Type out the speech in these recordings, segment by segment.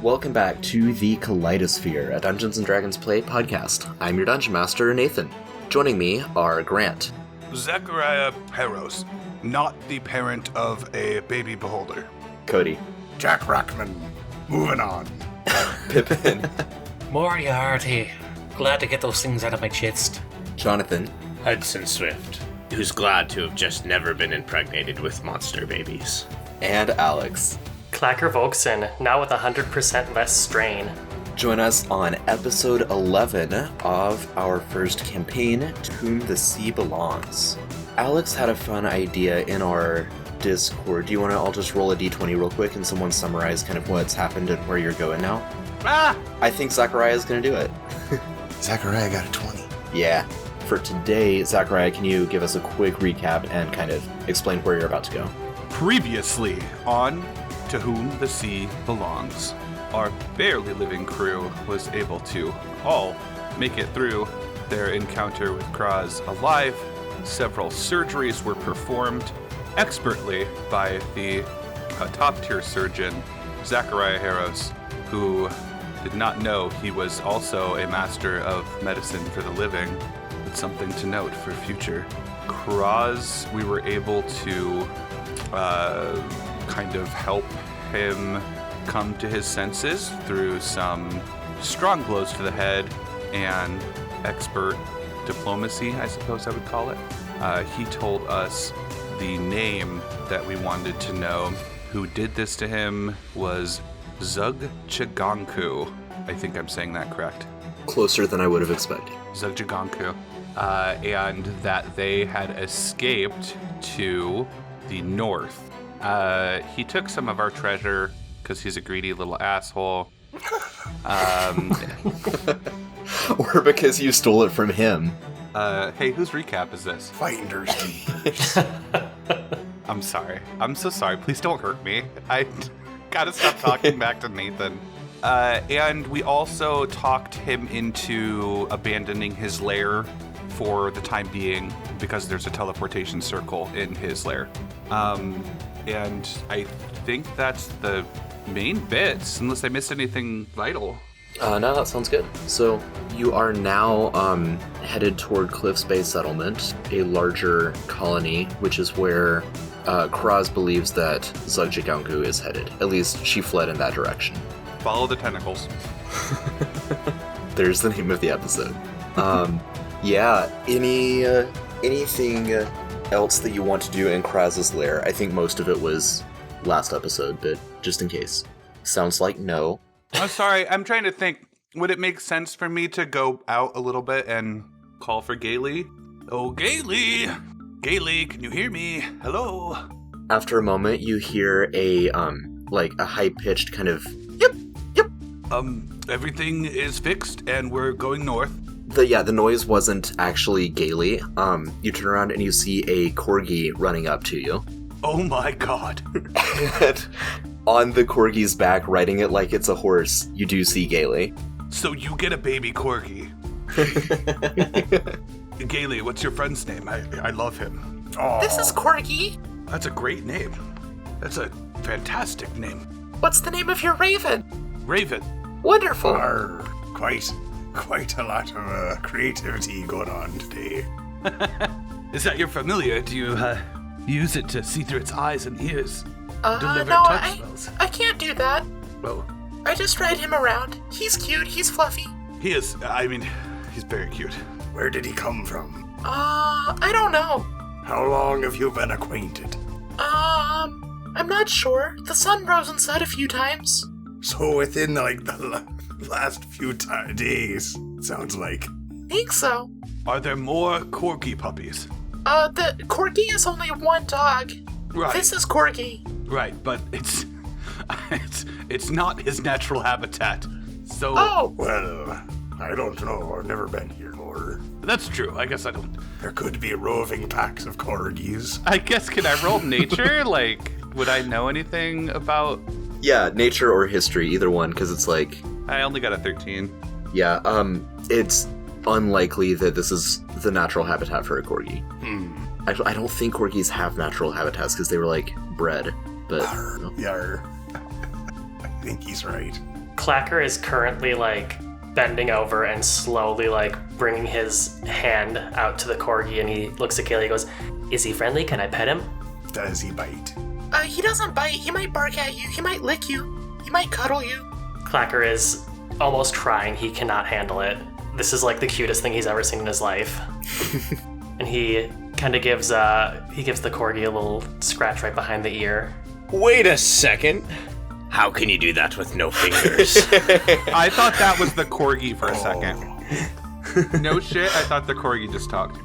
Welcome back to the Kaleidosphere, a Dungeons & Dragons Play Podcast. I'm your Dungeon Master, Nathan. Joining me are Grant. Zachariah Peros, not the parent of a baby beholder. Cody. Jack Rackman. Moving on. Pippin. Moriarty. Glad to get those things out of my chest. Jonathan. Hudson Swift, who's glad to have just never been impregnated with monster babies. And Alex. Clacker Volkson, now with 100% less strain. Join us on episode 11 of our first campaign, To Whom the Sea Belongs. Alex had a fun idea in our Discord. Do you want to all just roll a d20 real quick and someone summarize kind of what's happened and where you're going now? I think Zachariah is going to do it. Zachariah got a 20. Yeah. For today, Zachariah, can you give us a quick recap and kind of explain where you're about to go? Previously on To Whom the Sea Belongs, our barely living crew was able to all make it through their encounter with Kraz alive. Several surgeries were performed expertly by the top-tier surgeon, Zachariah Harros, who did not know he was also a master of medicine for the living. It's something to note for future. Kraz, we were able to kind of help him come to his senses through some strong blows to the head and expert diplomacy, I suppose I would call it. He told us the name that we wanted to know. Who did this to him was Zug Chiganku. I think I'm saying that correct. Closer than I would have expected. Zug Chiganku. And that they had escaped to the north. He took some of our treasure because he's a greedy little asshole. Or because you stole it from him. Hey, whose recap is this? Finders keepers. I'm sorry. I'm so sorry. Please don't hurt me. I gotta stop talking back to Nathan. And we also talked him into abandoning his lair for the time being because there's a teleportation circle in his lair. And I think that's the main bits, unless I missed anything vital. No, that sounds good. So you are now headed toward Cliffs Bay Settlement, a larger colony, which is where Kraz believes that Zugjigangu is headed. At least she fled in that direction. Follow the tentacles. There's the name of the episode. Yeah, anything else that you want to do in Kraz's lair? I think most of it was last episode, but just in case. Sounds like no. I'm sorry, I'm trying to think. Would it make sense for me to go out a little bit and call for Gailey? Oh, Gailey! Gailey, can you hear me? Hello? After a moment, you hear a high-pitched kind of, yep. Everything is fixed and we're going north. The noise wasn't actually Gailey. You turn around and you see a corgi running up to you. Oh my god. And on the corgi's back, riding it like it's a horse, you do see Gailey. So you get a baby corgi. Gailey, what's your friend's name? I love him. Oh, This is Corgi. That's a great name. That's a fantastic name. What's the name of your raven? Raven. Wonderful. quite a lot of creativity going on today. Is that your familiar? Do you use it to see through its eyes and ears? Deliver No, touch spells? I can't do that. Well, I just ride him around. He's cute, he's fluffy. he is. I mean, he's very cute. Where did he come from? I don't know. How long have you been acquainted? I'm not sure. The sun rose inside a few times. So within the last few days, sounds like. Think so. Are there more corgi puppies? The Corgi is only one dog. Right. This is Corgi. Right, but it's not his natural habitat. So Oh, Well, I don't know. I've never been here, or that's true. I guess I don't. there could be roving packs of corgis. I guess can I roll nature? Like, would I know anything about? Yeah, nature or history, either one, because it's like, I only got a 13. yeah, it's unlikely that this is the natural habitat for a corgi. Actually, I don't think corgis have natural habitats because they were, bred, but... Yarr. I think he's right. Clacker is currently, like, bending over and slowly, like, bringing his hand out to the corgi, and he looks at Kaylee and goes, "Is he friendly? Can I pet him?" Does he bite? He doesn't bite. He might bark at you. He might lick you. He might cuddle you. Clacker is almost crying. He cannot handle it. This is, like, the cutest thing he's ever seen in his life. And he kind of gives the corgi a little scratch right behind the ear. Wait a second. How can you do that with no fingers? I thought that was the corgi for a second. No shit, I thought the corgi just talked.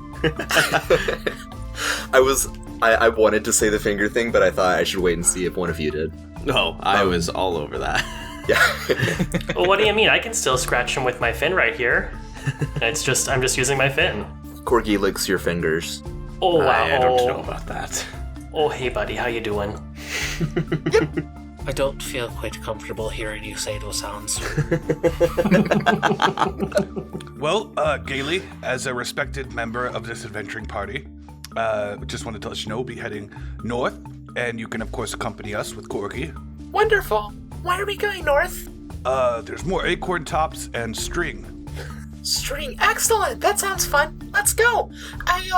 I wanted to say the finger thing, but I thought I should wait and see if one of you did. No, I was all over that. Yeah. Well, what do you mean? I can still scratch him with my fin right here. I'm just using my fin. Corgi licks your fingers. Oh, wow. I don't know about that. Oh, hey, buddy, how you doing? I don't feel quite comfortable hearing you say those sounds. Well, Gailey, as a respected member of this adventuring party, just wanted to let you know we'll be heading north, and you can, of course, accompany us with Corgi. Wonderful. Why are we going north? There's more acorn tops and string. String. Excellent. That sounds fun. Let's go. I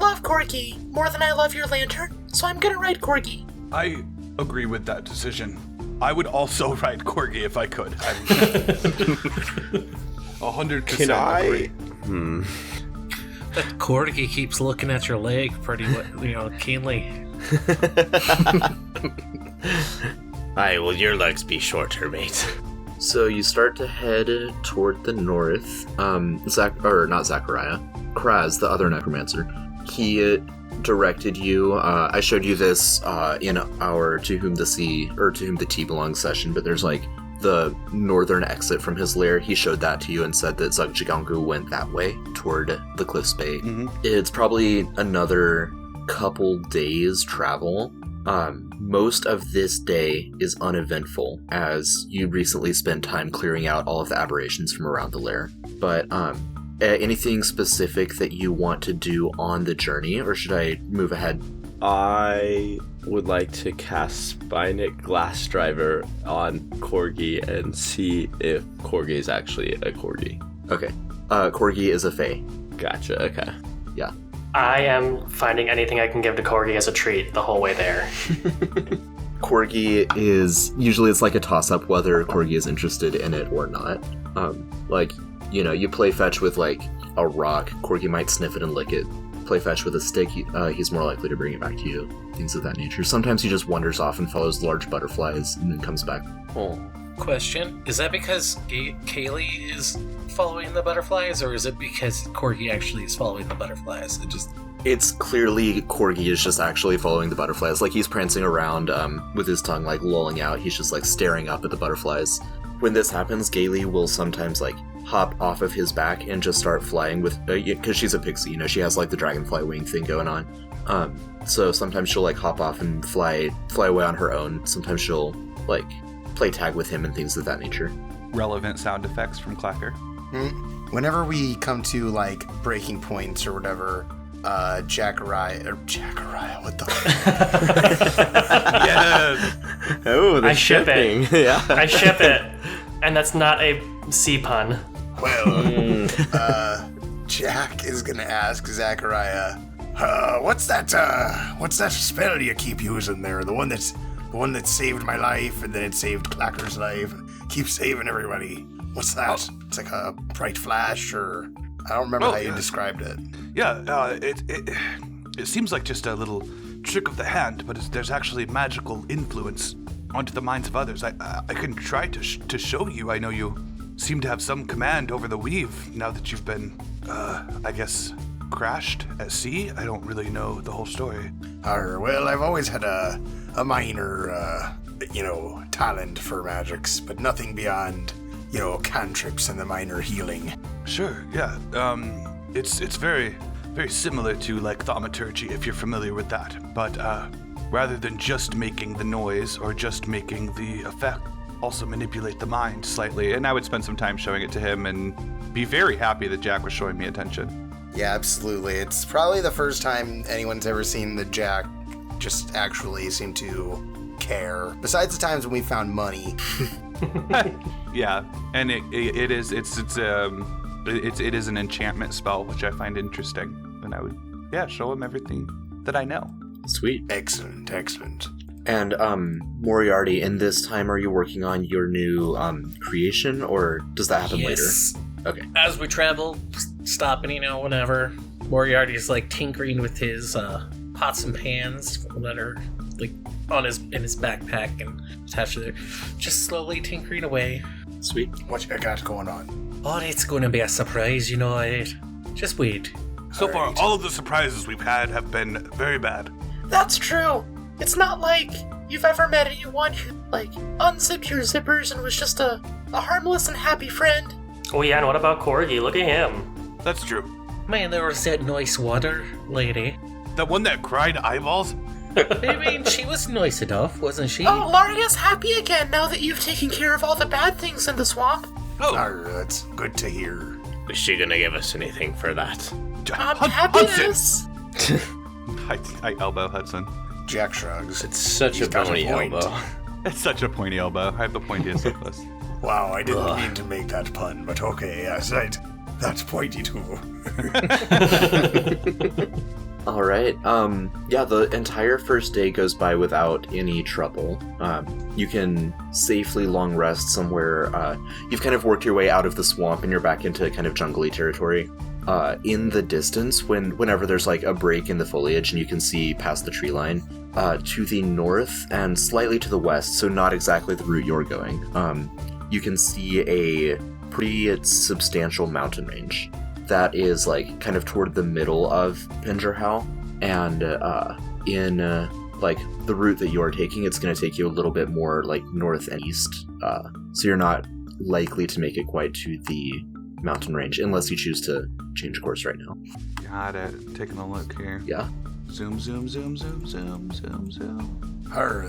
love Corgi more than I love your lantern, so I'm gonna ride Corgi. I agree with that decision. I would also ride Corgi if I could. 100% agree. That corgi keeps looking at your leg pretty, keenly. Aye, well, your legs be shorter, mate. So you start to head toward the north. Zachariah. Kraz, the other necromancer. He directed you. I showed you this in our To Whom the Tea Belongs session, but there's like the northern exit from his lair. He showed that to you and said that Zugjigangu went that way toward the Cliffs Bay. Mm-hmm. It's probably another couple days travel. Most of this day is uneventful, as you recently spent time clearing out all of the aberrations from around the lair. But anything specific that you want to do on the journey, or should I move ahead? I would like to cast Spinic Glass Driver on Corgi and see if Corgi is actually a Corgi. Okay. Corgi is a fae. Gotcha, okay. Yeah. I am finding anything I can give to Corgi as a treat the whole way there. Corgi is... Usually it's like a toss-up whether Corgi is interested in it or not. You play fetch with, like, a rock. Corgi might sniff it and lick it. Play fetch with a stick, he's more likely to bring it back to you. Things of that nature. Sometimes he just wanders off and follows large butterflies and then comes back. Oh. Question, is that because Kaylee is following the butterflies, or is it because Corgi actually is following the butterflies? It's clearly Corgi is just actually following the butterflies. Like, he's prancing around with his tongue, like, lolling out. He's just, like, staring up at the butterflies. When this happens, Gailey will sometimes, like, hop off of his back and just start flying with... Because she's a pixie, she has, like, the dragonfly wing thing going on. So sometimes she'll, like, hop off and fly away on her own. Sometimes she'll, like, play tag with him and things of that nature. Relevant sound effects from Clacker. Whenever we come to, like, breaking points or whatever... Jacariah, what the Yes! Oh, I ship it. Yeah. I ship it. And that's not a C pun. Well, Jack is gonna ask Zachariah, what's that spell you keep using there? The one that saved my life, and then it saved Clacker's life. Keep saving everybody. What's that? Oh. It's like a bright flash, or I don't remember how you described it. Yeah, it seems like just a little trick of the hand, but there's actually magical influence onto the minds of others. I can try to show you. I know you seem to have some command over the weave now that you've been, I guess, crashed at sea. I don't really know the whole story. Well, I've always had a minor, talent for magics, but nothing beyond, cantrips and the minor healing. Sure, yeah. It's very, very similar to, like, thaumaturgy, if you're familiar with that. But rather than just making the noise or just making the effect, also manipulate the mind slightly. And I would spend some time showing it to him and be very happy that Jack was showing me attention. Yeah, absolutely. It's probably the first time anyone's ever seen that Jack just actually seem to care. Besides the times when we found money. Yeah, and it is an enchantment spell, which I find interesting, and I would show him everything that I know. Sweet. Excellent. And Moriarty, in this time, are you working on your new creation, or does that happen later? Okay. As we travel, stopping, whenever. Moriarty's like tinkering with his pots and pans that are like in his backpack and attached to there. Just slowly tinkering away. Sweet. What you got going on? Oh, it's going to be a surprise, it. Just wait. So far, all of the surprises we've had have been very bad. That's true. It's not like you've ever met anyone who, unzipped your zippers and was just a harmless and happy friend. Oh yeah, and what about Corgi? Look at him. That's true. Man, there was that nice water lady. The one that cried eyeballs? I mean, she was nice enough, wasn't she? Oh, Laria's happy again now that you've taken care of all the bad things in the swamp. Oh, That's good to hear. Is she gonna give us anything for that? Happiness. I elbow Hudson. Jack shrugs. It's such He's a got a bony point. elbow. It's such a pointy elbow. I have the pointiest of us. Wow, I didn't mean to make that pun, but okay, yes, that's pointy too. All right. The entire first day goes by without any trouble. You can safely long rest somewhere. You've kind of worked your way out of the swamp and you're back into kind of jungly territory. In the distance, whenever there's like a break in the foliage and you can see past the tree line, to the north and slightly to the west, so not exactly the route you're going, you can see a pretty substantial mountain range that is like kind of toward the middle of Pingerhow, and in the route that you're taking, it's going to take you a little bit more like north and east, so you're not likely to make it quite to the mountain range unless you choose to change course right now. Got it. Taking a look here. Yeah. Zoom.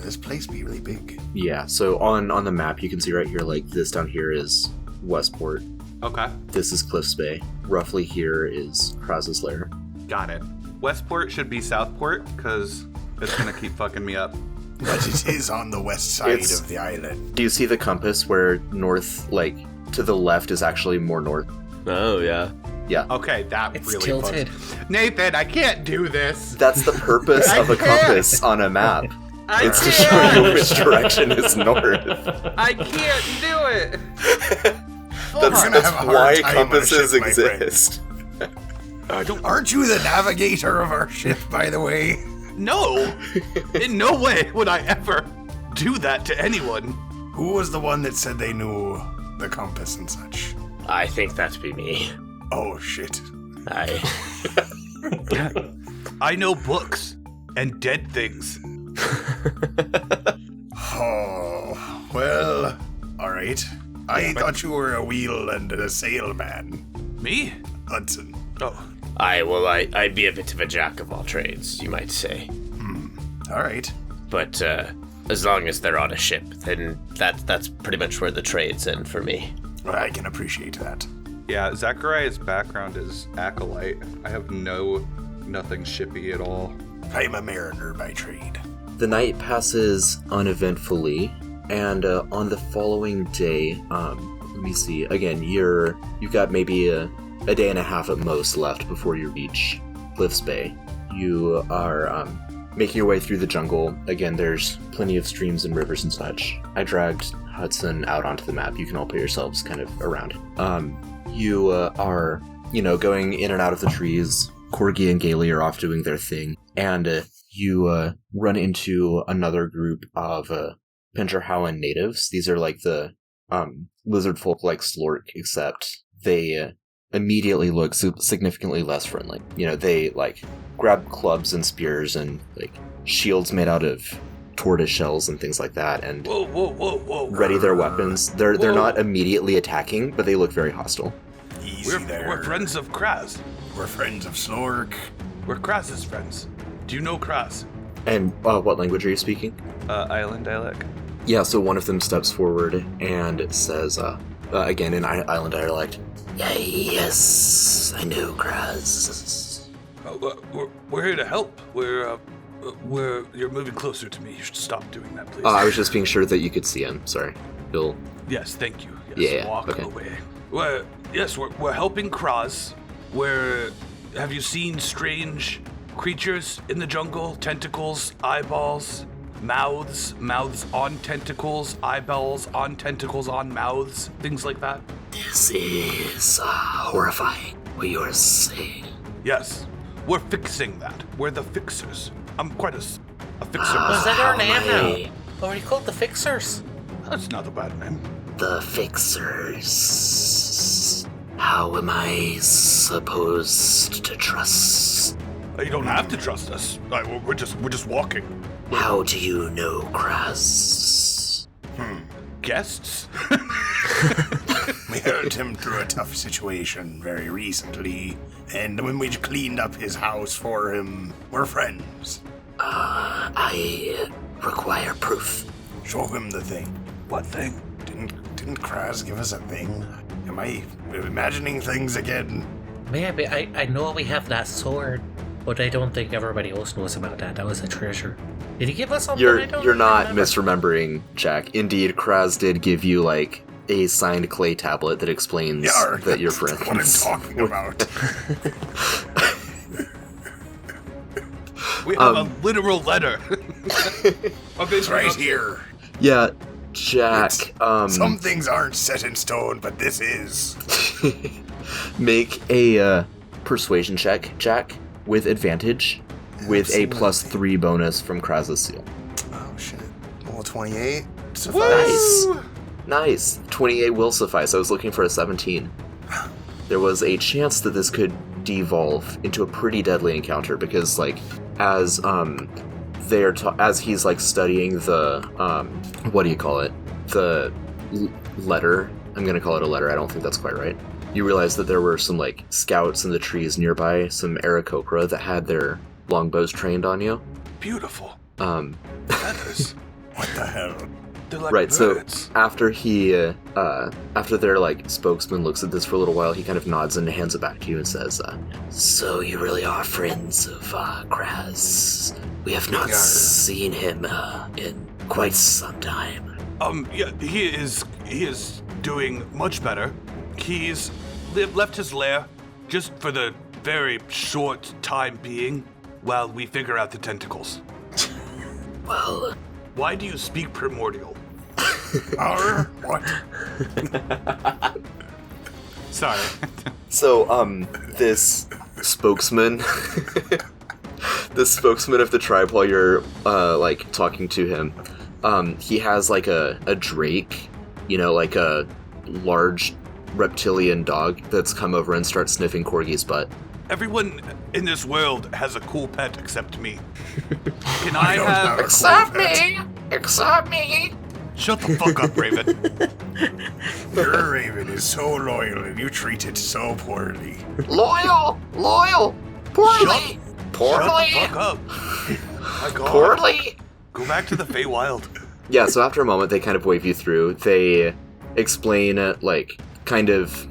This place be really big. Yeah, so on the map you can see right here, like this down here is Westport. Okay. This is Cliffs Bay. Roughly here is Kraz's Lair. Got it. Westport should be Southport, because it's going to keep fucking me up. But it is on the west side It's- of the island. Do you see the compass where north, to the left is actually more north? Oh, yeah. Yeah. Okay, that It's really tilted. fucks. Nathan, I can't do this. That's the purpose of a compass on a map. It's to show you which direction is north. I can't do it. That's gonna have a hard why time on a compasses ship, my friend. exist. Aren't you the navigator of our ship, by the way? No. In no way would I ever do that to anyone. Who was the one that said they knew the compass and such? I think that'd be me. Oh, shit. I know books and dead things. Oh, well, all right. I thought you were a wheel and a sail man, Me? Hudson. Oh. I'd be a bit of a jack of all trades, you might say. All right. But as long as they're on a ship, then that's pretty much where the trades end for me. Well, I can appreciate that. Yeah, Zachariah's background is acolyte. I have nothing shippy at all. I'm a mariner by trade. The night passes uneventfully, and on the following day, let me see. Again, you've got maybe a day and a half at most left before you reach Cliffs Bay. You are making your way through the jungle. Again, there's plenty of streams and rivers and such. I dragged Hudson out onto the map. You can all put yourselves kind of around. You are, going in and out of the trees. Corgi and Gailey are off doing their thing, and you run into another group of Pingerhowan natives. These are like the lizard folk like Slork, except they immediately look significantly less friendly. They grab clubs and spears and shields made out of tortoise shells and things like that, and Whoa. ready their weapons. They're not immediately attacking, but they look very hostile. Easy there. We're friends of Kraz. We're friends of Slork. We're Kraz's friends. Do you know Kraz? And what language are you speaking? Island dialect. Yeah, so one of them steps forward and says, again in island dialect, "Yes, I know, Kraz." We're here to help. You're moving closer to me. You should stop doing that, please. I was just being sure that you could see him, sorry. He'll. Yes, thank you. Yes, Yeah, walk okay. away. We're helping Kraz. Have you seen strange creatures in the jungle? Tentacles, eyeballs, mouths on tentacles, eyeballs on tentacles on mouths, things like that? This is horrifying what you are saying. Yes, we're fixing that. We're the fixers. I'm quite a fixer. Was that our name now? Hey, Oh, are you called the Fixers? That's not a bad name. the fixers. How am I supposed to trust? You don't have to trust us. We're just walking. How do you know, Kraz? Guests? We helped him through a tough situation very recently, and when we cleaned up his house for him, we're friends. I require proof. Show him the thing. What thing? Didn't Kraz give us a thing? Am I imagining things again? Maybe. I know we have that sword, but I don't think everybody else knows about that. That was a treasure. Did he give us something? I don't You're not remember. misremembering, Jack. Indeed, Kraz did give you like a signed clay tablet that explains Yarg, that you're that's friends. what I'm talking about. We have a literal letter. It's right here. Yeah, Jack. Some things aren't set in stone, but this is. Make a persuasion check, Jack, with advantage, with a +3 bonus from Kraz's seal. Oh shit. Roll 28. Nice. Nice. 28 will suffice. I was looking for a 17. There was a chance that this could devolve into a pretty deadly encounter because, like, as as he's like studying the what do you call it? The letter. I'm gonna call it a letter. I don't think that's quite right. You realize that there were some like scouts in the trees nearby, some Aarakocra that had their longbows trained on you. Beautiful. Um, Feathers. What the hell? They're like right. birds. So after after their like spokesman looks at this for a little while, he kind of nods and hands it back to you and says, So you really are friends of Kraz. We have not We are. seen him in quite some time. Yeah, he is doing much better. He's left his lair just for the very short time being while we figure out the tentacles. Well, Why do you speak primordial? What? Sorry. So, this spokesman, the spokesman of the tribe, while you're, like, talking to him, he has, like, a drake, you know, like a large reptilian dog that's come over and starts sniffing Corgi's butt. Everyone in this world has a cool pet except me. Can I don't have... have a Except cool pet. me! Except me! Shut the fuck up, Raven. Your raven is so loyal and you treat it so poorly. Loyal! Loyal! Poorly! Shut the Poorly! fuck up. My God. Poorly! Go back to the Feywild. Yeah, so after a moment, they kind of wave you through. They explain, like, kind of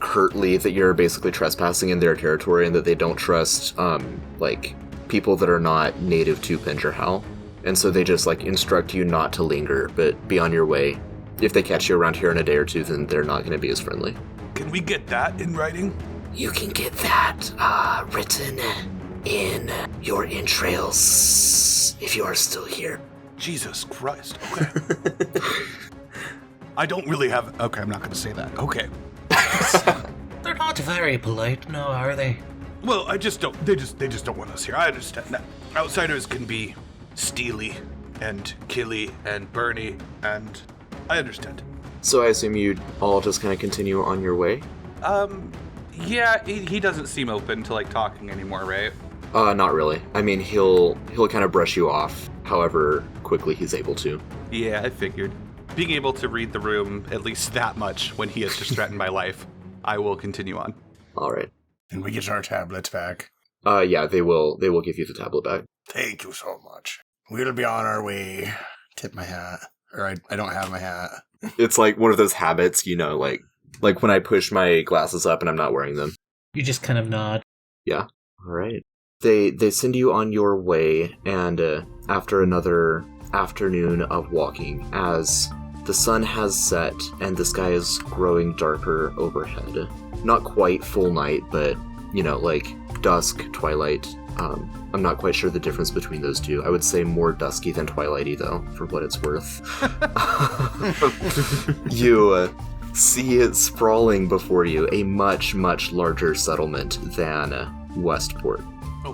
curtly that you're basically trespassing in their territory and that they don't trust, like, people that are not native to Pingerhal. And so they just, like, instruct you not to linger, but be on your way. If they catch you around here in a day or two, then they're not going to be as friendly. Can we get that in writing? you can get that written in your entrails if you are still here. Jesus Christ. Okay. I don't really have... Okay, I'm not going to say that. Okay. They're not very polite, no, are they? Well, I just don't... They just don't want us here. I understand that. Outsiders can be steely and killy and burny, and I understand. So I assume you all just kind of continue on your way? Yeah, he doesn't seem open to, like, talking anymore, right? Not really. I mean, he'll kind of brush you off however quickly he's able to. Yeah, I figured. Being able to read the room at least that much when he has just threatened my life, I will continue on. All right. And we get our tablets back. Yeah, they will give you the tablet back. Thank you so much. We'll be on our way. Tip my hat. Or I don't have my hat. It's like one of those habits, you know, like when I push my glasses up and I'm not wearing them. You just kind of nod. Yeah. All right. They send you on your way, and after another afternoon of walking, as The sun has set, and the sky is growing darker overhead. Not quite full night, but, like dusk, twilight. I'm not quite sure the difference between those two. I would say more dusky than twilighty, though, for what it's worth. You see it sprawling before you, a much, much larger settlement than Westport.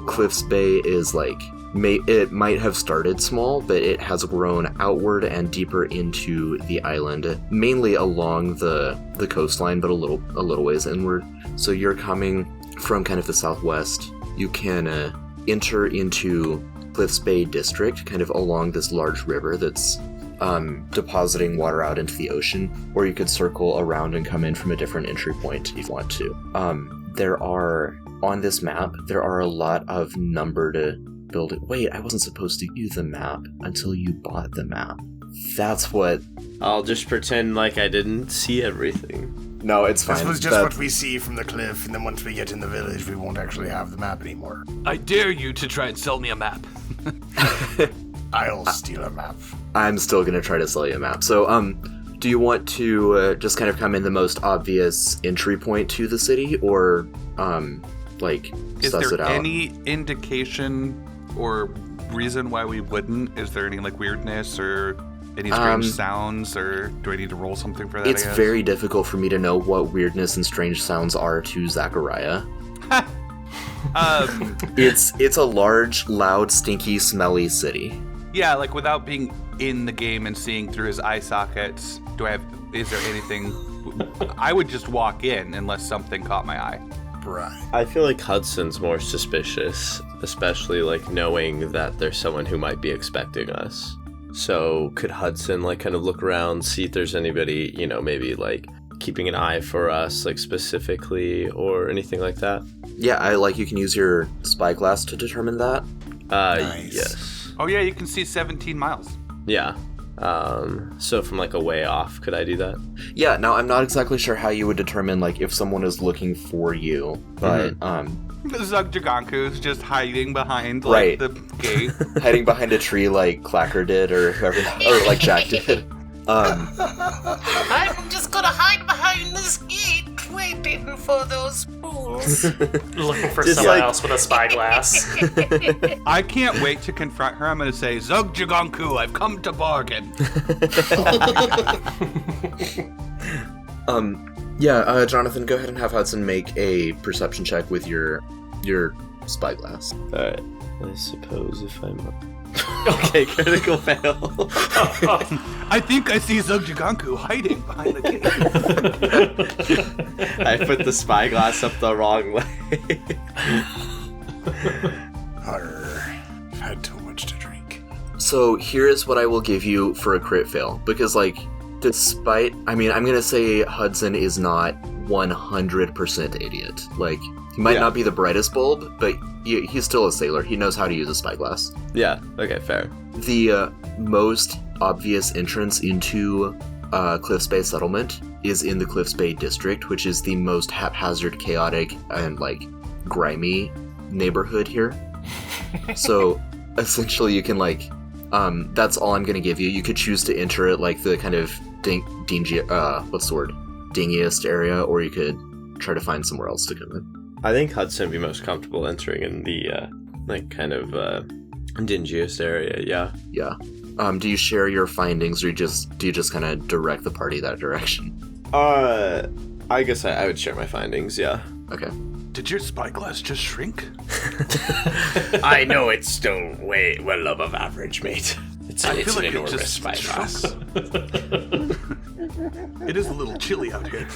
Cliffs Bay is it might have started small, but it has grown outward and deeper into the island, mainly along the coastline, but a little ways inward. So you're coming from kind of the southwest. You can enter into Cliffs Bay District, kind of along this large river that's depositing water out into the ocean, or you could circle around and come in from a different entry point if you want to. On this map, there are a lot of numbered buildings. Wait, I wasn't supposed to view the map until you bought the map. That's what... I'll just pretend like I didn't see everything. No, it's fine. This was just what we see from the cliff, and then once we get in the village, we won't actually have the map anymore. I dare you to try and sell me a map. I'll steal a map. I'm still going to try to sell you a map. So, do you want to just kind of come in the most obvious entry point to the city, or, Is suss there it out? any indication or reason why we wouldn't? Is there any, weirdness or any strange sounds, or do I need to roll something for that? It's very difficult for me to know what weirdness and strange sounds are to Zachariah. It's a large, loud, stinky, smelly city. Yeah, without being in the game and seeing through his eye sockets, is there anything? I would just walk in unless something caught my eye. Right. I feel like Hudson's more suspicious, especially knowing that there's someone who might be expecting us. So could Hudson kind of look around, see if there's anybody, maybe keeping an eye for us specifically or anything like that? Yeah, you can use your spyglass to determine that. Nice. Yes. Oh yeah, you can see 17 miles. Yeah. So from a way off, could I do that? Yeah, now I'm not exactly sure how you would determine if someone is looking for you, but Zugjaganku's just hiding behind Right. the gate. hiding behind a tree like Clacker did or whoever, or like Jack did. I'm just gonna hide behind this gate, waiting for those fools. Looking for Just someone else with a spyglass. I can't wait to confront her. I'm going to say, Zugjaganku, I've come to bargain. Jonathan, go ahead and have Hudson make a perception check with your spyglass. Alright. I suppose if I'm... Okay, critical fail. I think I see Zugjaganku hiding behind the gate. I put the spyglass up the wrong way. I've had too much to drink. So here is what I will give you for a crit fail, because despite, I'm gonna say Hudson is not 100% idiot. He might not be the brightest bulb, but he's still a sailor. He knows how to use a spyglass. Yeah, okay, fair. The most obvious entrance into Cliffs Bay settlement is in the Cliffs Bay district, which is the most haphazard, chaotic, and grimy neighborhood here. So essentially you can that's all I'm gonna give you. You could choose to enter it the kind of dingiest area, or you could try to find somewhere else to come in. I think Hudson would be most comfortable entering in the, dingiest area, yeah. Yeah. Do you share your findings, or do you just kind of direct the party that direction? I guess I would share my findings, yeah. Okay. Did your spyglass just shrink? I know it's still way well above average, mate. It's I feel an like it enormous just spyglass. It is a little chilly out here.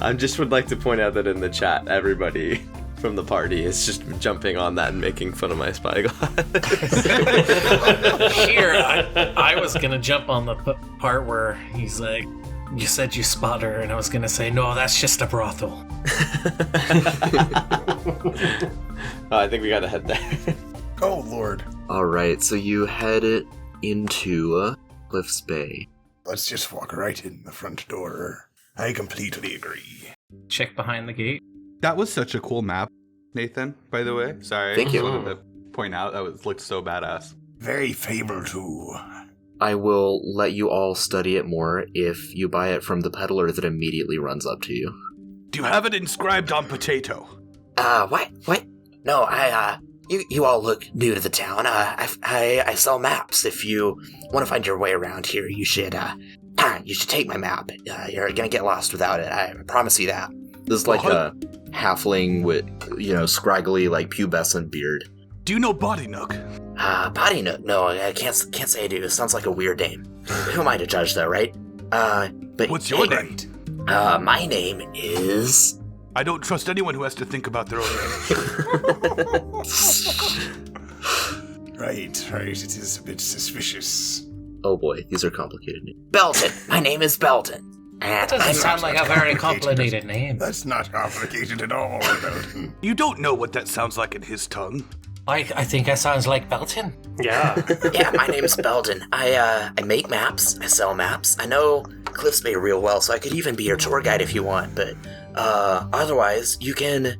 I just would like to point out that in the chat, everybody from the party is just jumping on that and making fun of my spyglass. Here, I was gonna jump on the part where he's like, "You said you spot her," and I was gonna say, "No, that's just a brothel." I think we gotta head there. Oh, Lord. Alright, so you head into Cliffs Bay. Let's just walk right in the front door. I completely agree. Check behind the gate. That was such a cool map, Nathan, by the way. Sorry. Thank you. I just wanted to point out that looked so badass. very fable too. I will let you all study it more if you buy it from the peddler that immediately runs up to you. Do you have it inscribed on potato? What? No, you all look new to the town. I sell maps. If you want to find your way around here, you should take my map. You're gonna get lost without it. I promise you that. This is like a halfling with, scraggly, like, pubescent beard. Do you know Body Nook? Body Nook? No, I can't say I do. It sounds like a weird name. Who am I to judge, though, right? But What's your name? My name is... I don't trust anyone who has to think about their own name. Right. It is a bit suspicious. Oh boy, these are complicated names. Belton. My name is Belton. That doesn't sound like a very complicated name. That's not complicated at all, Belton. You don't know what that sounds like in his tongue. I think that sounds like Belton. Yeah. Yeah, my name is Belton. I make maps. I sell maps. I know Cliffs Bay real well, so I could even be your tour guide if you want. But otherwise, you can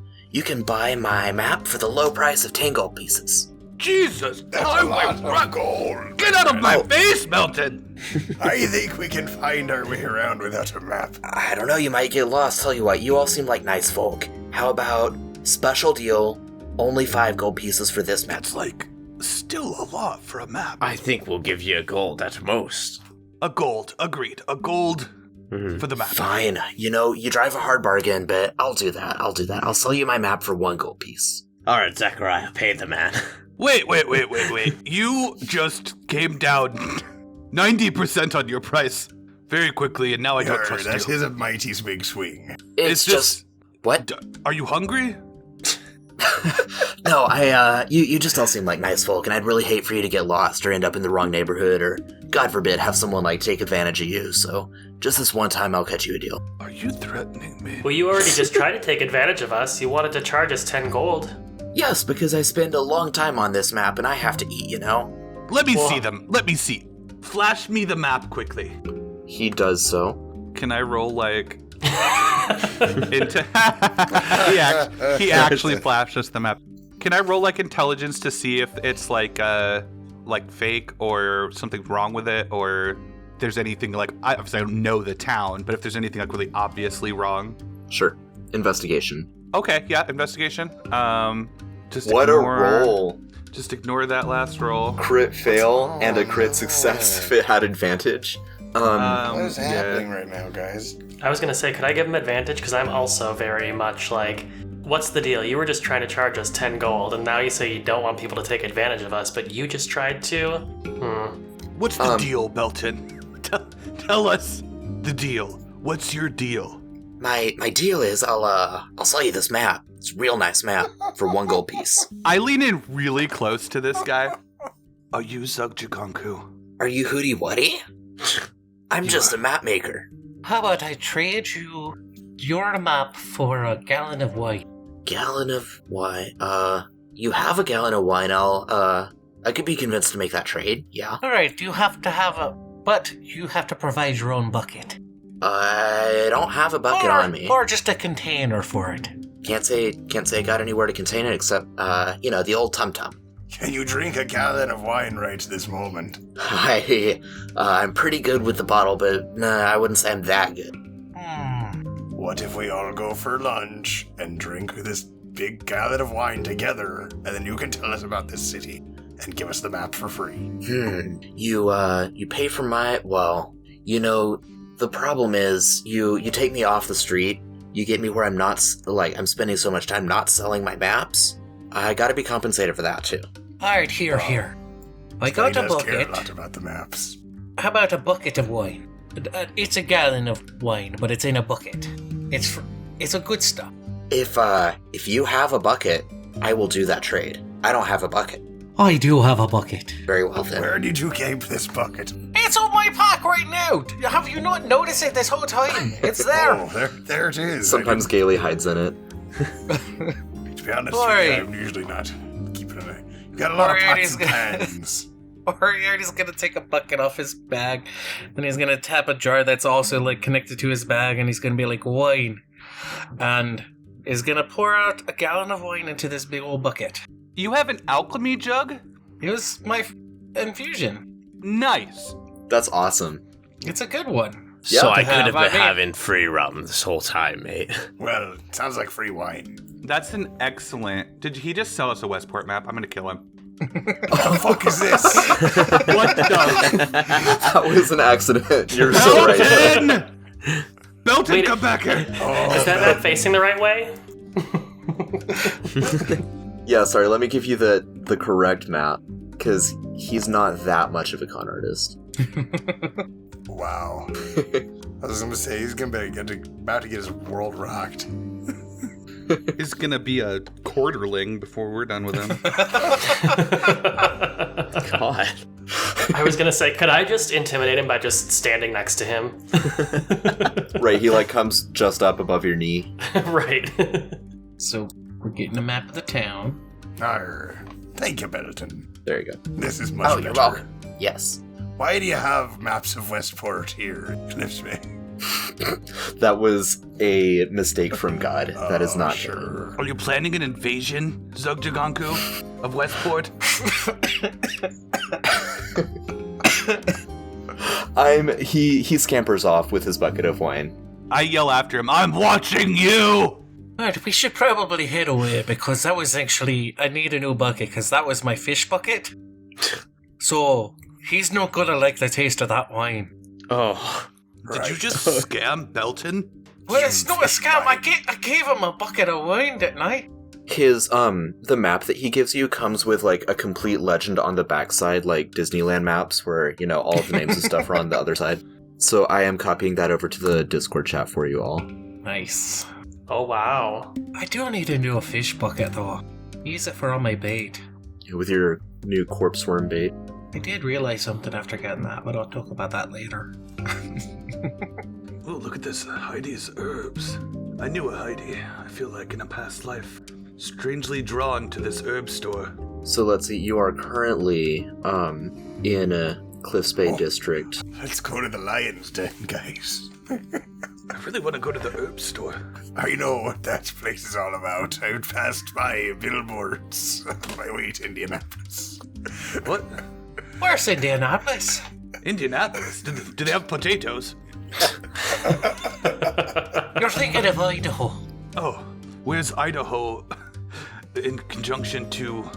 buy my map for the low price of 10 gold pieces. Jesus! That's a lot of gold. Get out of my face, Melton! I think we can find our way around without a map. I don't know, you might get lost. Tell you what, you all seem like nice folk. How about special deal, only 5 gold pieces for this map? That's like still a lot for a map. I think we'll give you a gold at most. A gold, agreed. A gold for the map. Fine. You drive a hard bargain, but I'll do that. I'll sell you my map for 1 gold piece. All right, Zachariah, pay the man. Wait. You just came down 90% on your price very quickly, and now I don't trust That you. is a mighty big swing. It's just... What? Are you hungry? No, you just all seem like nice folk, and I'd really hate for you to get lost or end up in the wrong neighborhood, or, God forbid, have someone, take advantage of you, so just this one time I'll cut you a deal. Are you threatening me? Well, you already just tried to take advantage of us. You wanted to charge us 10 gold. Yes, because I spend a long time on this map, and I have to eat, Let me see them. Let me see. Flash me the map quickly. He does so. Can I roll, into... he actually flashed us the map. Can I roll, intelligence to see if it's, fake or something wrong with it, or there's anything, obviously I don't know the town, but if there's anything, really obviously wrong? Sure. Investigation. Okay, yeah, investigation. Just What ignore, a roll. Just ignore that last roll. Crit fail and a crit success if it had advantage. What is happening right now, guys? I was going to say, could I give him advantage? Because I'm also very much what's the deal? You were just trying to charge us 10 gold, and now you say you don't want people to take advantage of us, but you just tried to? What's the deal, Belton? Tell us the deal. What's your deal? My deal is I'll sell you this map. It's a real nice map for 1 gold piece. I lean in really close to this guy. Are you Zugjigonku? Are you Hootie Wuddy? I'm just a map maker. How about I trade you your map for a gallon of wine? Gallon of wine? You have a gallon of wine. I could be convinced to make that trade, yeah. Alright, you have to but you have to provide your own bucket. I don't have a bucket on me. Or just a container for it. Can't say I got anywhere to contain it except, the old tum-tum. Can you drink a gallon of wine right this moment? I'm pretty good with the bottle, but I wouldn't say I'm that good. What if we all go for lunch and drink this big gallon of wine together, and then you can tell us about this city and give us the map for free? You pay for my... Well, the problem is you take me off the street, you get me where I'm not... I'm spending so much time not selling my maps. I gotta be compensated for that, too. Alright, here. I got a bucket. Care a lot about the maps. How about a bucket of wine? It's a gallon of wine, but it's in a bucket. It's a good stuff. If you have a bucket, I will do that trade. I don't have a bucket. I do have a bucket. Very well, then. Where did you keep this bucket? It's on my pack right now! Have you not noticed it this whole time? It's there! Oh, there it is. Sometimes Gailey hides in it. To be honest with you, I'm usually not keeping it. You've got a lot of pots and pans. Moriarty's gonna take a bucket off his bag, and he's gonna tap a jar that's also connected to his bag, and he's gonna be like, wine. And is gonna pour out a gallon of wine into this big old bucket. You have an alchemy jug? It was my infusion. Nice. That's awesome. It's a good one. Yeah, So to I could have I been mean- having free rum this whole time, mate. Well, sounds like free wine. That's an excellent. Did he just sell us a Westport map? I'm gonna kill him. What the fuck is this? What the? That was an accident. You're so right. Belton! Belton, Wait. come back here. Is that map facing the right way? Yeah, sorry, let me give you the correct map, because he's not that much of a con artist. Wow. I was gonna say, he's gonna be about to get his world rocked. He's gonna be a quarterling before we're done with him. God. I was gonna say, could I just intimidate him by just standing next to him? Right, he like comes just up above your knee. Right. So we're getting a map of the town. Arr. Thank you, Belton. There you go. This is much Oh, better. you're welcome. Yes. Why do you have maps of Westport here in Cliffs Bay? That was a mistake from God. That is not sure. Are you planning an invasion, Zugjaganku, of Westport? He scampers off with his bucket of wine. I yell after him, I'm watching you! Right, we should probably head away because that was actually, I need a new bucket because that was my fish bucket. So he's not gonna like the taste of that wine. Oh. Did you just scam Belton? Well, it's not a scam. I gave him a bucket of wine, didn't I? His the map that he gives you comes with like a complete legend on the backside, like Disneyland maps, where all of the names and stuff are on the other side. So I am copying that over to the Discord chat for you all. Nice. Oh, wow. I do need a new fish bucket though. Use it for all my bait. With your new corpse worm bait. I did realize something after getting that, but I'll talk about that later. Oh, look at this. Heidi's herbs. I knew a Heidi. I feel like in a past life. Strangely drawn to this herb store. So let's see, you are currently in a Cliffs Bay district. Let's go to the Lion's Den, guys. I really want to go to the herb store. I know what that place is all about. I passed by billboards on my way to Indianapolis. What? Where's Indianapolis? Indianapolis? Do they have potatoes? You're thinking of Idaho. Oh, where's Idaho in conjunction to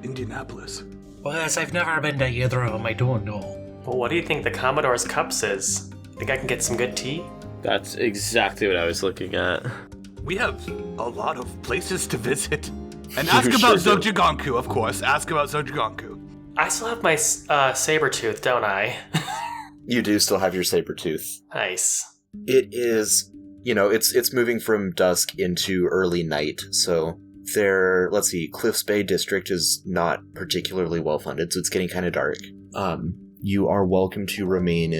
Indianapolis? Well, as I've never been to either of them, I don't know. Well, what do you think the Commodore's Cups is? Think I can get some good tea? That's exactly what I was looking at. We have a lot of places to visit. And You ask about sure do. Zogjaganku, of course. Ask about Zogjaganku. I still have my saber tooth, don't I? You do still have your saber tooth. Nice. It is, it's moving from dusk into early night, so let's see, Cliffs Bay District is not particularly well funded, so it's getting kind of dark. You are welcome to remain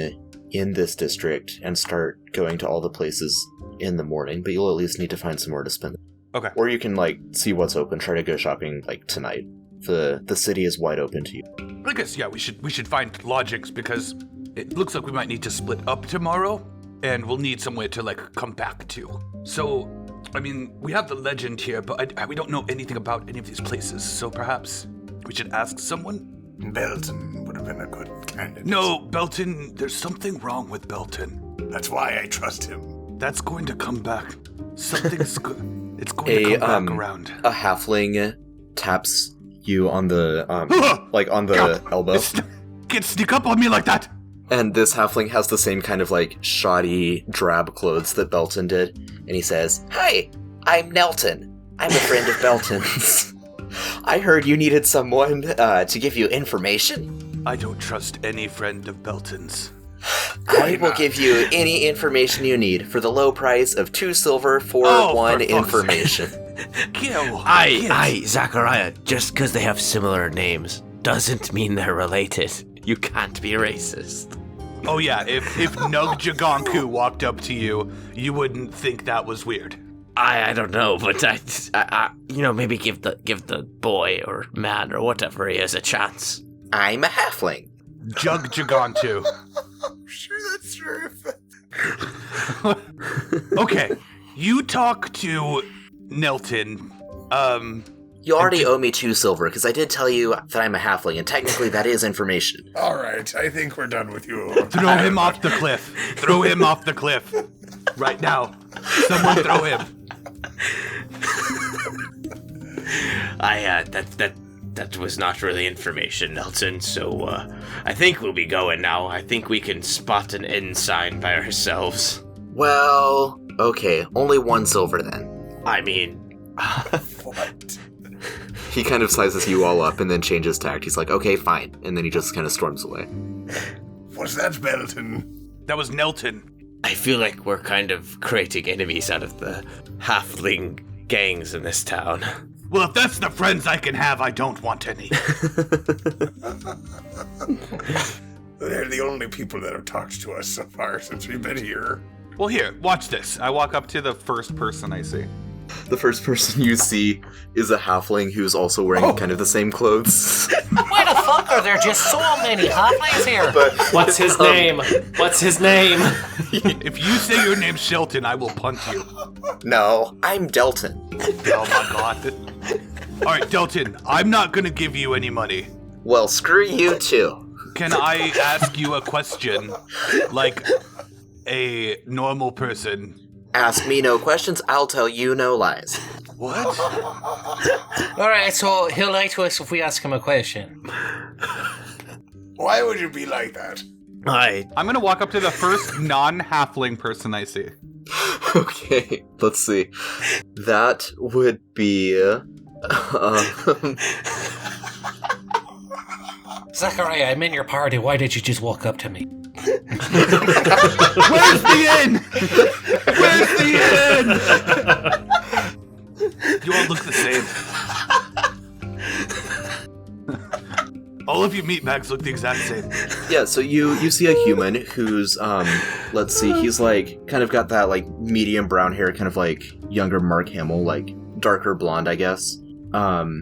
in this district and start going to all the places in the morning, but you'll at least need to find somewhere to spend it. Okay. Or you can, see what's open, try to go shopping, tonight. The city is wide open to you. I guess, yeah, we should find lodgings because it looks like we might need to split up tomorrow, and we'll need somewhere to, come back to. So, I mean, we have the legend here, but we don't know anything about any of these places, so perhaps we should ask someone? Belton would have been a good candidate. No, Belton, there's something wrong with Belton. That's why I trust him. That's going to come back. Something's it's going to come back around. A halfling taps you on the, on the elbow. Can't sneak up on me like that! And this halfling has the same kind of, shoddy, drab clothes that Belton did. And he says, Hi, I'm Nelton. I'm a friend of Belton's. I heard you needed someone To give you information, I don't trust any friend of Belton's. I will give you any information you need for the low price of 2 silver for one for fuck's information. Kill. Aye, Zachariah, just because they have similar names doesn't mean they're related. You can't be racist. Oh yeah, if Nugjagonku walked up to you, you wouldn't think that was weird. I don't know, but I maybe give the boy or man or whatever he is a chance. I'm a halfling. Jugjagontu. I'm sure that's true. Okay, you talk to Nelton. You already owe me 2 silver, because I did tell you that I'm a halfling, and technically that is information. All right, I think we're done with you. Throw him off the cliff. Throw him off the cliff. Right now. Someone throw him. That was not really information, Nelson, so I think we'll be going now. I think we can spot an end sign by ourselves. Well, okay, only 1 silver then. I mean... What? He kind of sizes you all up and then changes tact. He's like, okay, fine. And then he just kind of storms away. What's that, Belton? That was Nelton. I feel like we're kind of creating enemies out of the halfling gangs in this town. Well, if that's the friends I can have, I don't want any. They're the only people that have talked to us so far since we've been here. Well, here, watch this. I walk up to the first person I see. The first person you see is a halfling who's also wearing kind of the same clothes. Why the fuck are there just so many halflings here? What's his name? What's his name? If you say your name's Shelton, I will punt you. No, I'm Delton. Oh my god. Alright, Delton, I'm not gonna give you any money. Well, screw you too. Can I ask you a question? Like a normal person? Ask me no questions, I'll tell you no lies. What? Alright, so he'll lie to us if we ask him a question. Why would you be like that? I'm gonna walk up to the first non-halfling person I see. Okay, let's see. That would be... Zachariah, I'm in your party. Why did you just walk up to me? Where's the inn? Where's the inn? You all look the same. All of you meatbags look the exact same. Yeah, so you see a human who's, let's see, he's like, kind of got that, like, medium brown hair, kind of like younger Mark Hamill, like, darker blonde, I guess.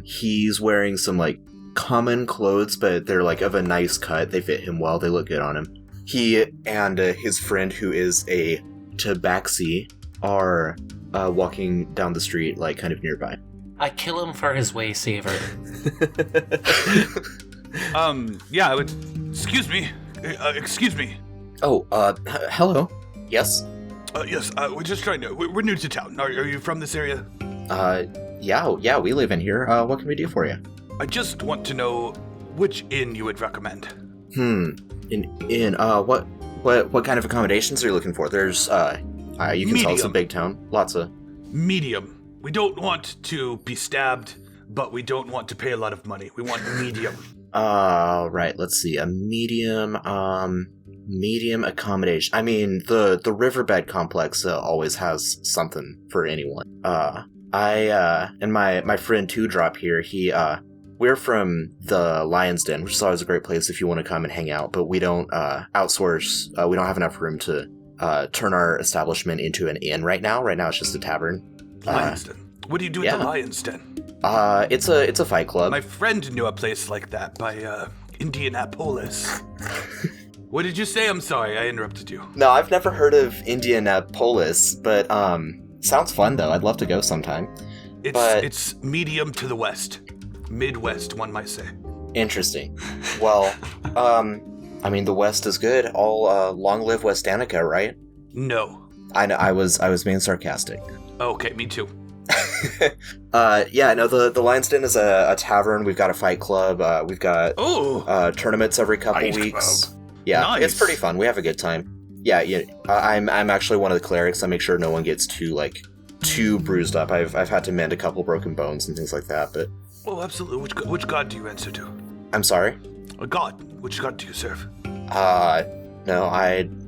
He's wearing some, like, common clothes, but they're, like, of a nice cut. They fit him well. They look good on him. He and his friend, who is a tabaxi, are walking down the street, like, kind of nearby. I kill him for his way saver. Yeah, I would... Excuse me. Excuse me. Oh, hello. Yes? Yes, we're just trying to... We're new to town. Are you from this area? Yeah, we live in here. What can we do for you? I just want to know which inn you would recommend. An inn. What kind of accommodations are you looking for? There's, you can tell it's a big town. Lots of... Medium. We don't want to be stabbed, but we don't want to pay a lot of money. We want medium. Right, let's see. A medium accommodation. I mean, the riverbed complex always has something for anyone. And my friend Two Drop here, we're from the Lion's Den, which is always a great place if you want to come and hang out, but we don't outsource. We don't have enough room to turn our establishment into an inn right now. Right now it's just a tavern. Lion's Den. What do you do at the Lion's Den? It's a fight club. My friend knew a place like that by Indianapolis. What did you say? I'm sorry, I interrupted you. No, I've never heard of Indianapolis, but sounds fun though. I'd love to go sometime. It's medium to the west. Midwest, one might say. Interesting. Well, I mean, the West is good. All long live West Danica, right? No. I know. I was being sarcastic. Okay, me too. Yeah, no. The Lion's Den is a tavern. We've got a fight club. We've got tournaments every couple weeks. Club. Yeah, Nice. It's pretty fun. We have a good time. Yeah. I'm actually one of the clerics. I make sure no one gets too bruised up. I've had to mend a couple broken bones and things like that. But Oh, absolutely. Which god do you answer to? I'm sorry. A god. Which god do you serve? No, I'm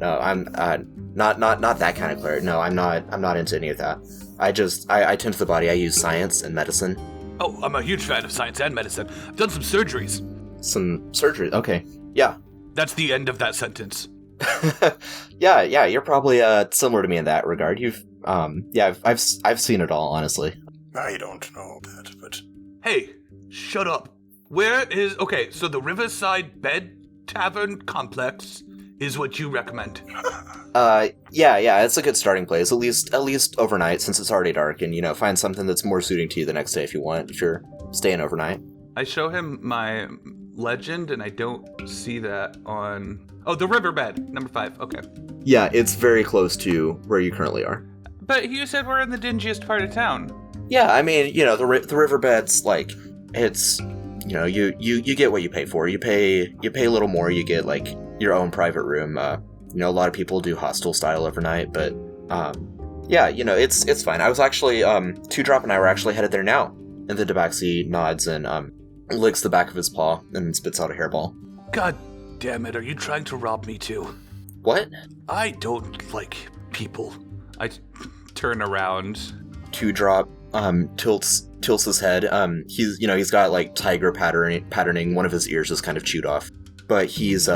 not that kind of cleric. No, I'm not into any of that. I tend to the body. I use science and medicine. Oh, I'm a huge fan of science and medicine. I've done some surgeries. Some surgery. Okay. Yeah. That's the end of that sentence. Yeah, you're probably similar to me in that regard. I've seen it all, honestly. I don't know that, but... Hey, shut up. Okay, so the Riverside Bed Tavern Complex is what you recommend. Yeah, it's a good starting place. At least overnight, since it's already dark, and find something that's more suiting to you the next day if you want. If you're staying overnight. I show him my legend, and I don't see that on... Oh, the riverbed, number 5. Okay. Yeah, it's very close to where you currently are. But you said we're in the dingiest part of town. Yeah, I mean, you know, the riverbed's like, it's, you know, you get what you pay for. You pay a little more. You get like your own private room. You know, a lot of people do hostel style overnight, but yeah, you know, it's fine. I was actually Two Drop and I were actually headed there now. And the Tabaxi nods and licks the back of his paw and spits out a hairball. God damn it! Are you trying to rob me too? What? I don't like people. I turn around. Two Drop tilts his head. He's got like tiger patterning. One of his ears is kind of chewed off, but he's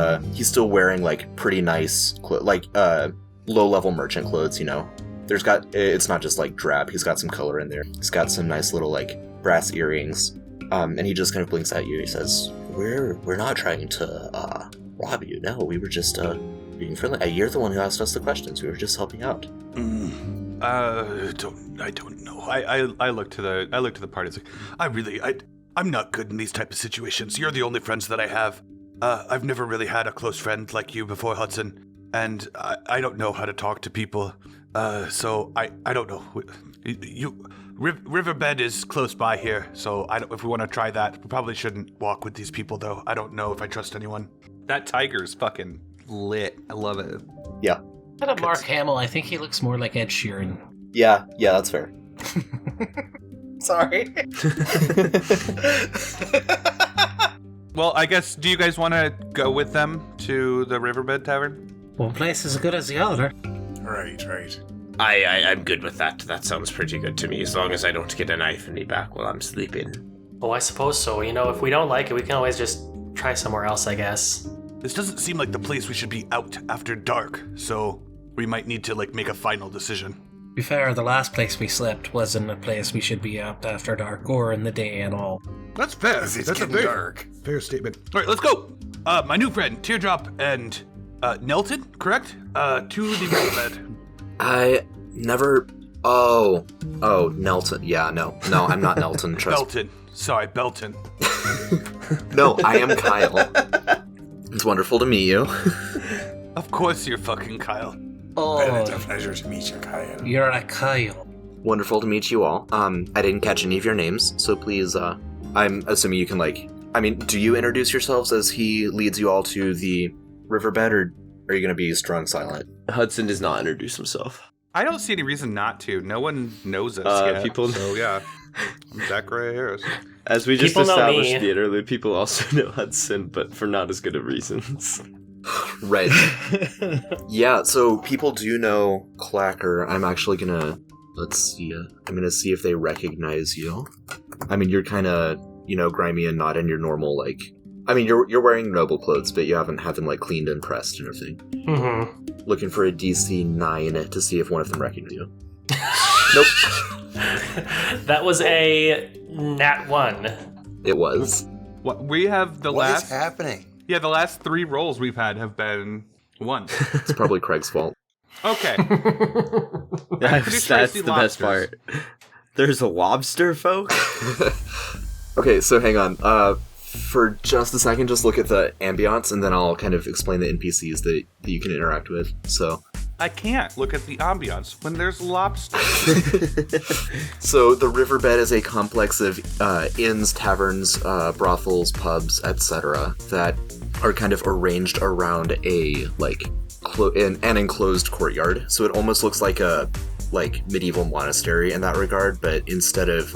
still wearing like pretty nice low level merchant clothes. You know, it's not just like drab. He's got some color in there. He's got some nice little like brass earrings. And he just kind of blinks at you. He says, "We're not trying to rob you. No, we were just being friendly. You're the one who asked us the questions. We were just helping out." I don't know. I look to the party. It's like, I'm not good in these type of situations. You're the only friends that I have. I've never really had a close friend like you before, Hudson, and I don't know how to talk to people. So I don't know. Riverbed is close by here, so if we want to try that, we probably shouldn't walk with these people, though. I don't know if I trust anyone. That tiger's fucking lit. I love it. Yeah. What a Mark Hamill. I think he looks more like Ed Sheeran. Yeah, that's fair. Sorry. Well, I guess, do you guys want to go with them to the Riverbed Tavern? One place is as good as the other. Right. I'm good with that. That sounds pretty good to me, as long as I don't get a knife in me back while I'm sleeping. Oh, I suppose so. You know, if we don't like it, we can always just try somewhere else, I guess. This doesn't seem like the place we should be out after dark, so we might need to, make a final decision. To be fair, the last place we slept wasn't a place we should be out after dark or in the day at all. That's fair. It's That's a getting very dark. fair statement. All right, let's go. My new friend, Teardrop and Nelton, correct? To the riverbed. I never... Oh, Nelton. Yeah, no, I'm not Nelton. Trust Belton. Sorry, Belton. No, I am Kyle. It's wonderful to meet you. Of course you're fucking Kyle. And it's a Oh, pleasure to meet you, Kyle. you're a Kyle. Wonderful to meet you all. I didn't catch any of your names, so please, I'm assuming you can, do you introduce yourselves as he leads you all to the riverbed, or are you going to be strong silent? Hudson does not introduce himself. I don't see any reason not to. No one knows us yet. So yeah, I'm Zachariah Harris. As we just People know established me. in the interlude, people also know Hudson, but for not as good of reasons. Right. Yeah, so people do know Clacker. I'm actually gonna, let's see, I'm gonna see if they recognize you. I mean, you're kind of, grimy and not in your normal, you're wearing noble clothes, but you haven't had them, cleaned and pressed and everything. Mm-hmm. Looking for a DC 9 to see if one of them recognizes you. Nope. That was a nat 1. It was. What we have the What is last happening? Yeah, the last 3 rolls we've had have been 1. It's probably Craig's fault. Okay. That's the best part. There's a lobster, folk? Okay, so hang on. For just a second, just look at the ambiance, and then I'll kind of explain the NPCs that you can interact with. So, I can't look at the ambiance when there's lobsters. so the riverbed is a complex of inns, taverns, brothels, pubs, etc. that are kind of arranged around a an enclosed courtyard. So it almost looks like a medieval monastery in that regard, but instead of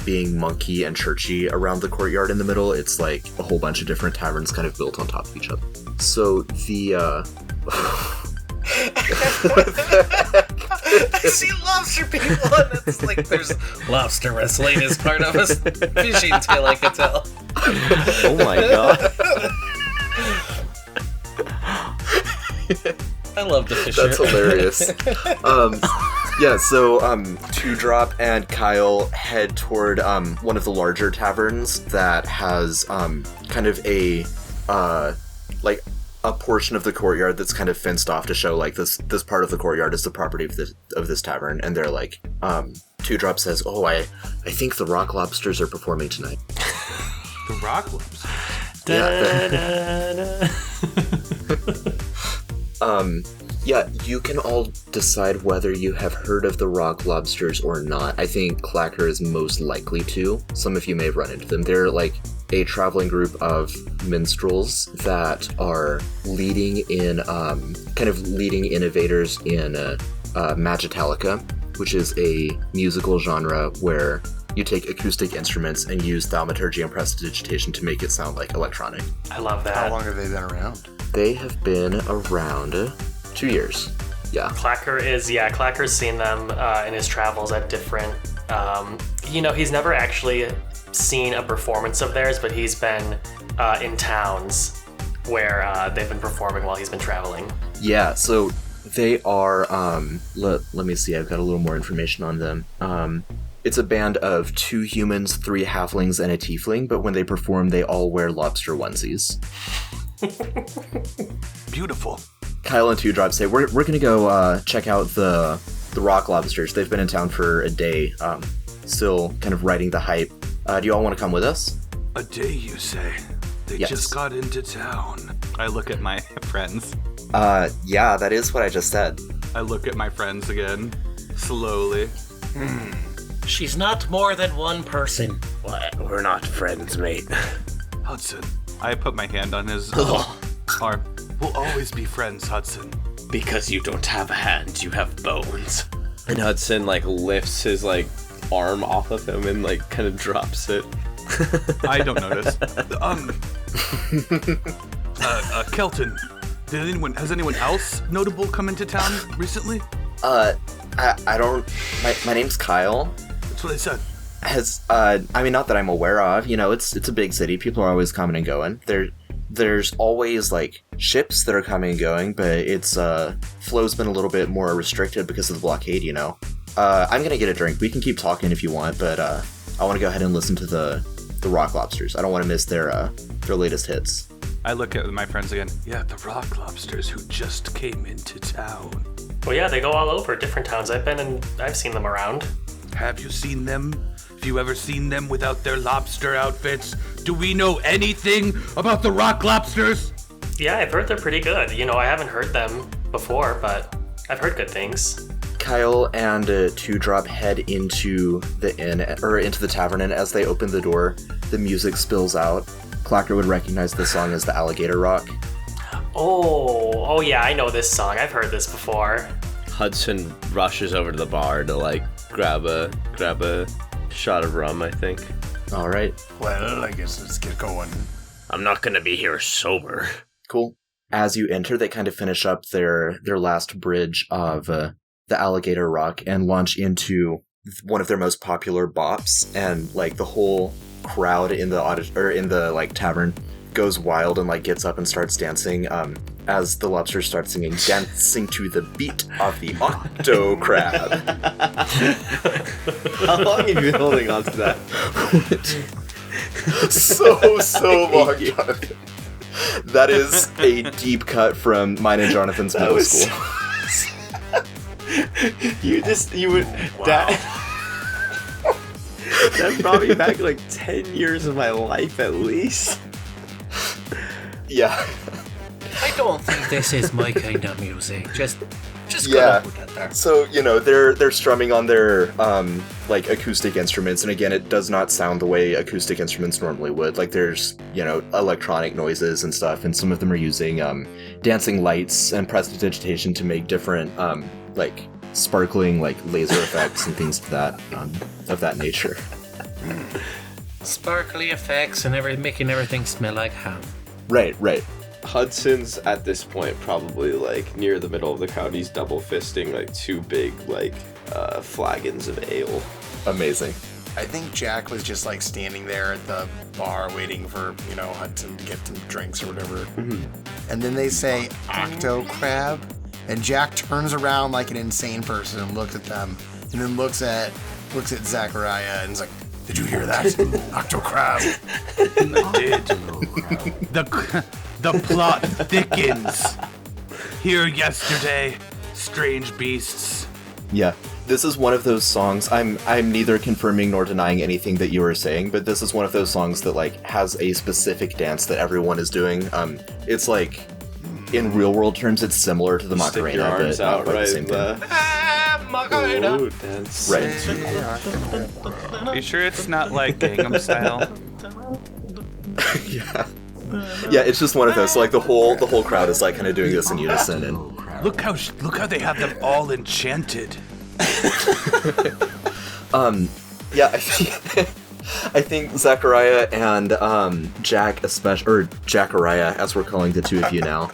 being monkey and churchy around the courtyard in the middle, it's a whole bunch of different taverns kind of built on top of each other. So the I see lobster people, and it's there's lobster wrestling as part of a fishing tale, I can tell. Oh my god. I love the fisher. That's hilarious. Yeah, so Two Drop and Kyle head toward one of the larger taverns that has kind of a portion of the courtyard that's kind of fenced off to show this part of the courtyard is the property of this tavern, and they're Two Drop says, "Oh, I think the Rock Lobsters are performing tonight." The Rock Lobsters. Yeah, you can all decide whether you have heard of the Rock Lobsters or not. I think Clacker is most likely to. Some of you may have run into them. They're like a traveling group of minstrels that are leading innovators in Magitalica, which is a musical genre where you take acoustic instruments and use thaumaturgy and prestidigitation to make it sound like electronic. I love that. How long have they been around? They have been around 2 years. Yeah. Clacker's seen them in his travels at different, he's never actually seen a performance of theirs, but he's been in towns where they've been performing while he's been traveling. Yeah, so they are, let me see, I've got a little more information on them. It's a band of 2 humans, 3 halflings, and a tiefling, but when they perform, they all wear lobster onesies. Beautiful. Kyle and Two Drop say, we're gonna go check out the Rock Lobsters. They've been in town for a day, still kind of riding the hype. Do you all want to come with us? A day, you say? They Yes. just got into town. I look at my friends. Yeah, that is what I just said. I look at my friends again, slowly. She's not more than one person. What? We're not friends, mate. Hudson. I put my hand on his arm. We'll always be friends, Hudson. Because you don't have hands, you have bones. And Hudson like lifts his like arm off of him and like kind of drops it. I don't notice. Kelton, has anyone else notable come into town recently? I don't, my name's Kyle. That's what I said. Not that I'm aware of, it's a big city, people are always coming and going. There's always, like, ships that are coming and going, but its flow's been a little bit more restricted because of the blockade, I'm gonna get a drink. We can keep talking if you want, but I want to go ahead and listen to the Rock Lobsters. I don't want to miss their latest hits. I look at my friends again. Yeah, the Rock Lobsters who just came into town. Well, yeah, they go all over different towns. I've seen them around. Have you seen them? Have you ever seen them without their lobster outfits? Do we know anything about the Rock Lobsters? Yeah, I've heard they're pretty good. I haven't heard them before, but I've heard good things. Kyle and Two Drop head into the inn, or into the tavern, and as they open the door, the music spills out. Clacker would recognize the song as the Alligator Rock. Oh yeah, I know this song. I've heard this before. Hudson rushes over to the bar to like grab a shot of rum, I think. All right. Well, I guess let's get going. I'm not gonna be here sober. Cool. As you enter, they kind of finish up their last bridge of the Alligator Rock and launch into one of their most popular bops, and like the whole crowd in the tavern goes wild and like gets up and starts dancing as the lobsters start dancing to the beat of the octo crab. How long have you been holding on to that? so long, Jonathan. That is a deep cut from mine and Jonathan's middle school. That brought me back like 10 years of my life at least. Yeah. I don't think this is my kind of music. Just Yeah. put that there. So, they're strumming on their acoustic instruments, and again, it does not sound the way acoustic instruments normally would. Like there's, electronic noises and stuff, and some of them are using dancing lights and prestidigitation to make different sparkling laser effects and things of that nature. Sparkly effects and making everything smell like ham. Right. Hudson's at this point probably like near the middle of the crowd. He's double fisting like 2 big flagons of ale. Amazing. I think Jack was just standing there at the bar waiting for, Hudson to get some drinks or whatever. Mm-hmm. And then they say octo crab. And Jack turns around like an insane person and looks at them, and then looks at Zachariah and is like, "Did you hear that? Octo crab." I did. The plot thickens. Here yesterday, strange beasts. Yeah. This is one of those songs, I'm neither confirming nor denying anything that you were saying, but this is one of those songs that, like, has a specific dance that everyone is doing. It's like, in real world terms, it's similar to the Macarena, Stick your arms but not out quite the right same thing. Macarena. Ooh, dance. Right. Are you sure it's not like Gangnam Style? Yeah. Yeah, it's just one of those, like, the whole crowd is, like, kind of doing this in unison, and... Look how they have them all enchanted. Yeah, I think Zachariah and Jack, especially, or Jackariah, as we're calling the two of you now,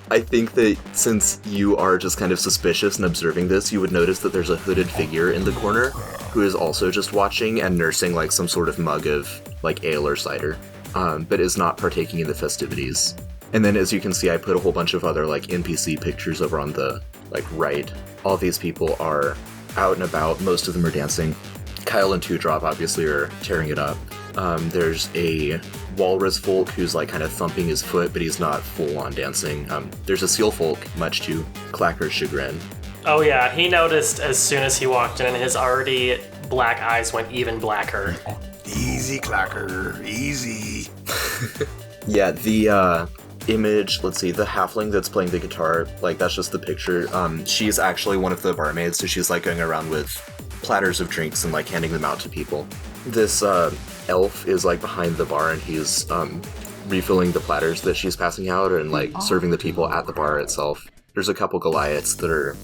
I think that since you are just kind of suspicious and observing this, you would notice that there's a hooded figure in the corner who is also just watching and nursing, like, some sort of mug of, like, ale or cider, but is not partaking in the festivities. And then, as you can see, I put a whole bunch of other, like, NPC pictures over on the, like, right. All these people are out and about. Most of them are dancing. Kyle and Two Drop, obviously, are tearing it up. There's a walrus folk who's, like, kind of thumping his foot, but he's not full-on dancing. There's a seal folk, much to Clacker's chagrin. Oh yeah, he noticed as soon as he walked in, and his already black eyes went even blacker. Easy, Clacker. Easy. Yeah, the, image, let's see, the halfling that's playing the guitar, like, that's just the picture. She's actually one of the barmaids, so she's, like, going around with platters of drinks and, like, handing them out to people. This elf is, like, behind the bar, and he's refilling the platters that she's passing out and, like, serving the people at the bar itself. There's a couple Goliaths that are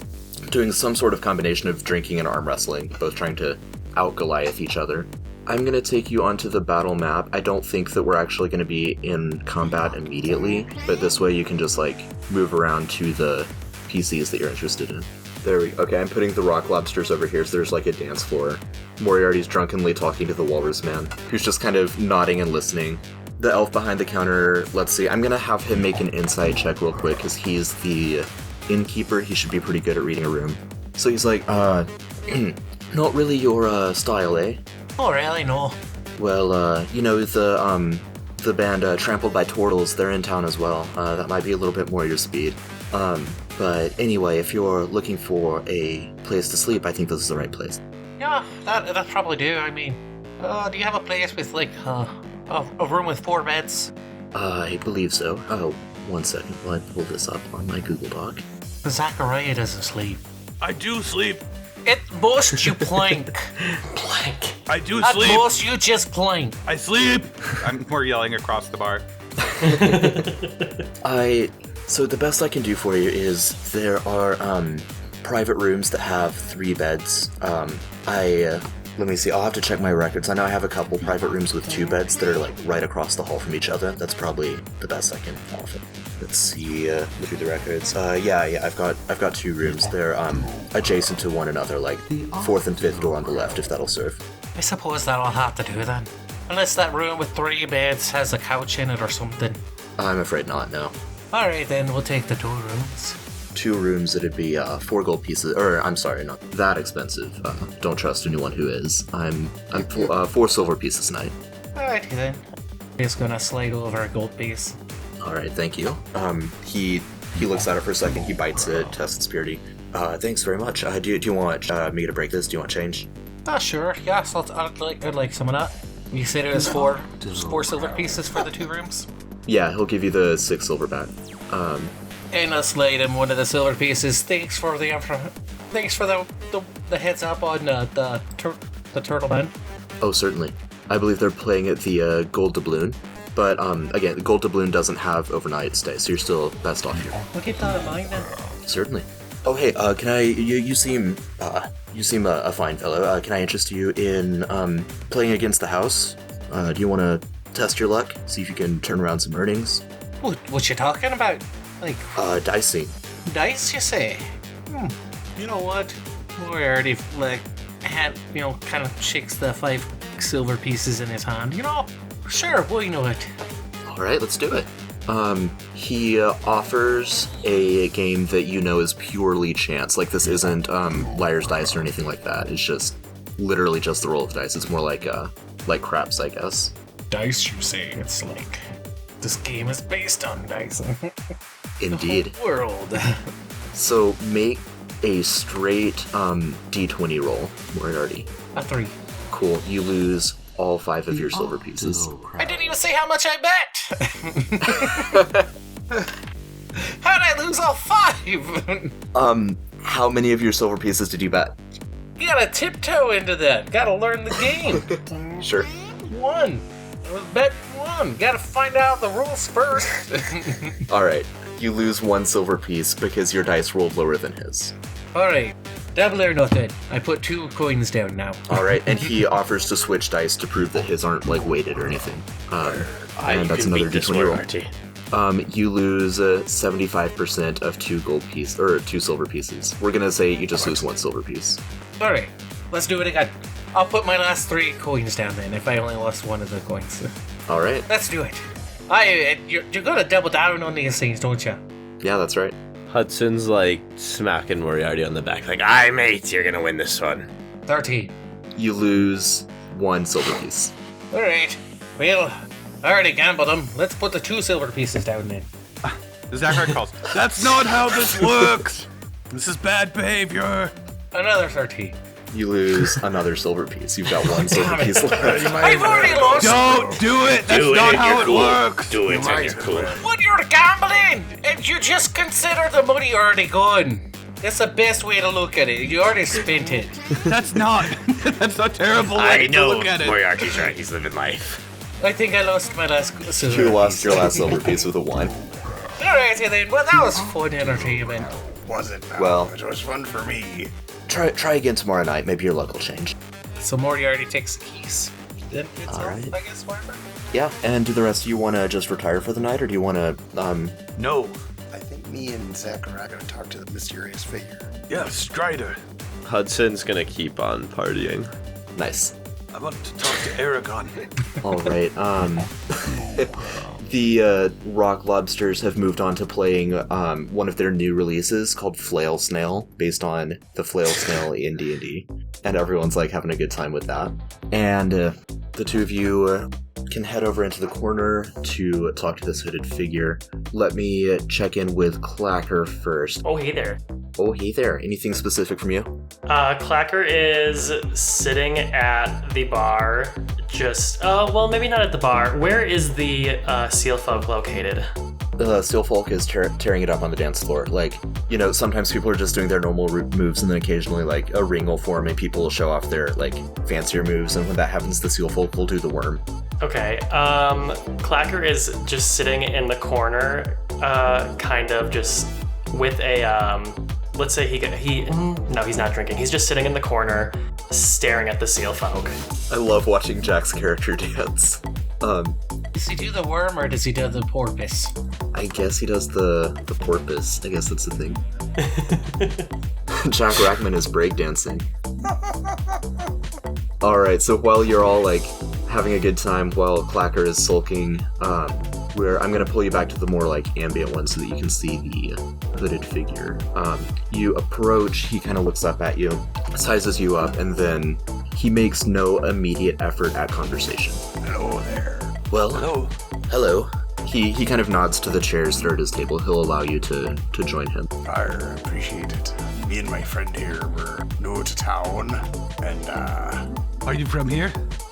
doing some sort of combination of drinking and arm wrestling, both trying to out-Goliath each other. I'm going to take you onto the battle map. I don't think that we're actually going to be in combat immediately, but this way you can just, like, move around to the PCs that you're interested in. There we go. Okay, I'm putting the rock lobsters over here, so there's, like, a dance floor. Moriarty's drunkenly talking to the walrus man, who's just kind of nodding and listening. The elf behind the counter, let's see, I'm going to have him make an insight check real quick, because he's the innkeeper. He should be pretty good at reading a room. So he's like, not really your style, eh? Oh, really? No. Well, you know, the band Trampled by Turtles, they're in town as well. That might be a little bit more your speed. But anyway, if you're looking for a place to sleep, I think this is the right place. Yeah, that probably do. I mean, do you have a place with, like, a room with 4 beds? I believe so. Oh, 1 second while I pull this up on my Google Doc. Zachariah doesn't sleep. I do sleep. At most you plank. Blank. I do At sleep. most you just plank. I sleep. We're yelling across the bar. So the best I can do for you is there are private rooms that have 3 beds. Let me see, I'll have to check my records. I know I have a couple private rooms with 2 beds that are, like, right across the hall from each other. That's probably the best I can offer. Let's see, look through the records. Yeah, I've got 2 rooms. They're adjacent to one another, like 4th and 5th door on the left, if that'll serve. I suppose that'll have to do then. Unless that room with 3 beds has a couch in it or something. I'm afraid not, no. Alright then, we'll take the 2 rooms. 2 rooms, it'd be 4 gold pieces, or I'm sorry, not that expensive. Don't trust anyone who is. I'm 4 silver pieces a night. Alrighty then. Just gonna slide over a gold piece. Alright, thank you. He looks at it for a second, he bites it, tests its purity. Thanks very much. Do you want me to break this? Do you want change? Sure, yes, I'd like some of that. You said it was 4 silver pieces for the 2 rooms? Yeah, he'll give you the 6 silver back. And I'll slide him one of the silver pieces. Thanks for the heads up on the turtle man. Oh, certainly. I believe they're playing at the Gold Doubloon. But, again, the Gold Doubloon doesn't have overnight stay, so you're still best off here. We'll keep that in mind then. Certainly. Oh, hey, can I... You seem a fine fellow. Can I interest you in, playing against the house? Do you want to test your luck? See if you can turn around some earnings? What you talking about? Like... dicing. Dice, you say? You know what? Moriarty, like, kind of shakes the 5 silver pieces in his hand. You know, sure, why not? Alright, let's do it. He offers a game that you know is purely chance. Like, this isn't liar's dice or anything like that. It's just literally just the roll of dice. It's more like craps, I guess. Dice, you say? It's like this game is based on dice. Indeed. The whole world. So make a straight D20 roll, Moriarty. A 3. Cool. You lose all 5 of your silver pieces. I didn't even say how much I bet. How did I lose all 5? How many of your silver pieces did you bet? You gotta tiptoe into that. Gotta learn the game. Sure. 1. I was betting 1. Gotta find out the rules first. All right. You lose 1 silver piece because your dice rolled lower than his. Alright. Double or nothing. I put 2 coins down now. All right, and he offers to switch dice to prove that his aren't like weighted or anything. And that's another D20 roll. You lose 75% of 2 gold piece or 2 silver pieces. We're gonna say you just lose 1 silver piece. Alright. Let's do it again. I'll put my last 3 coins down then if I only lost 1 of the coins. All right. Let's do it. You're gonna double down on these things, don't you? Yeah, that's right. Hudson's like smacking Moriarty on the back, like, Aye, mate, you're gonna win this one. 13. You lose 1 silver piece. Alright. Well, I already gambled them. Let's put the 2 silver pieces down then. Zachary calls. That's not how this works. This is bad behavior. Another 13. You lose another silver piece. You've got 1 silver piece left. I've already lost. Don't do it. That's not how it works. Do it and you're cool. When you're gambling, and you just consider the money already gone. That's the best way to look at it. You already spent it. That's not terrible way I know to look at it. Moriarty's right. He's living life. I think I lost my last silver You lost piece. your last silver piece with a 1. Alright then. Well, that was fun entertainment. Wasn't that Well- much? It was fun for me. Try again tomorrow night. Maybe your luck will change. So Moriarty takes the keys. Then it's off, Alright. I guess, whatever. Yeah. And do the rest of you want to just retire for the night, or do you want to? No. I think me and Zachary are gonna talk to the mysterious figure. Yeah, Strider. Hudson's gonna keep on partying. Nice. I want to talk to Aragon. All right. The Rock Lobsters have moved on to playing one of their new releases called Flail Snail, based on the Flail Snail in D&D, and everyone's like having a good time with that. And the two of you can head over into the corner to talk to this hooded figure. Let me check in with Clacker first. Oh, hey there. Oh, hey there. Anything specific from you? Clacker is sitting at the bar, well, maybe not at the bar. Where is the seal folk located? The Seal Folk is tearing it up on the dance floor. Like, you know, sometimes people are just doing their normal moves, and then occasionally, like, a ring will form and people will show off their, like, fancier moves, and when that happens, the Seal Folk will do the worm. Okay, Clacker is just sitting in the corner, kind of just with a, let's say no, he's not drinking. He's just sitting in the corner, staring at the seal folk. I love watching Jack's character dance. Does he do the worm or does he do the porpoise? I guess he does the porpoise. I guess that's the thing. Jack Rackman is breakdancing. Alright, so while you're all, like, having a good time while Clacker is sulking, I'm gonna pull you back to the more, like, ambient one so that you can see the hooded figure. You approach, he kind of looks up at you, sizes you up, and then he makes no immediate effort at conversation. Hello there. Well, hello. He kind of nods to the chairs that are at his table. He'll allow you to join him. I appreciate it. Me and my friend here were new to town, and Are you from here?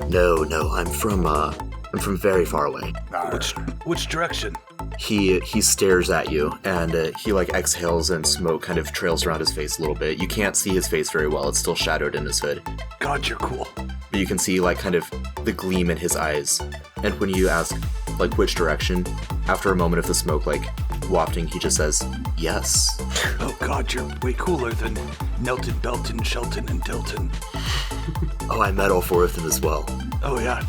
No, I'm from very far away. Which direction? He stares at you, and he like exhales, and smoke kind of trails around his face a little bit. You can't see his face very well; it's still shadowed in his hood. God, you're cool. But you can see like kind of the gleam in his eyes. And when you ask like which direction, after a moment of the smoke like wafting, he just says yes. Oh God, you're way cooler than Nelton, Belton, Shelton, and Dilton. Oh, I met all 4 of them as well. Oh yeah.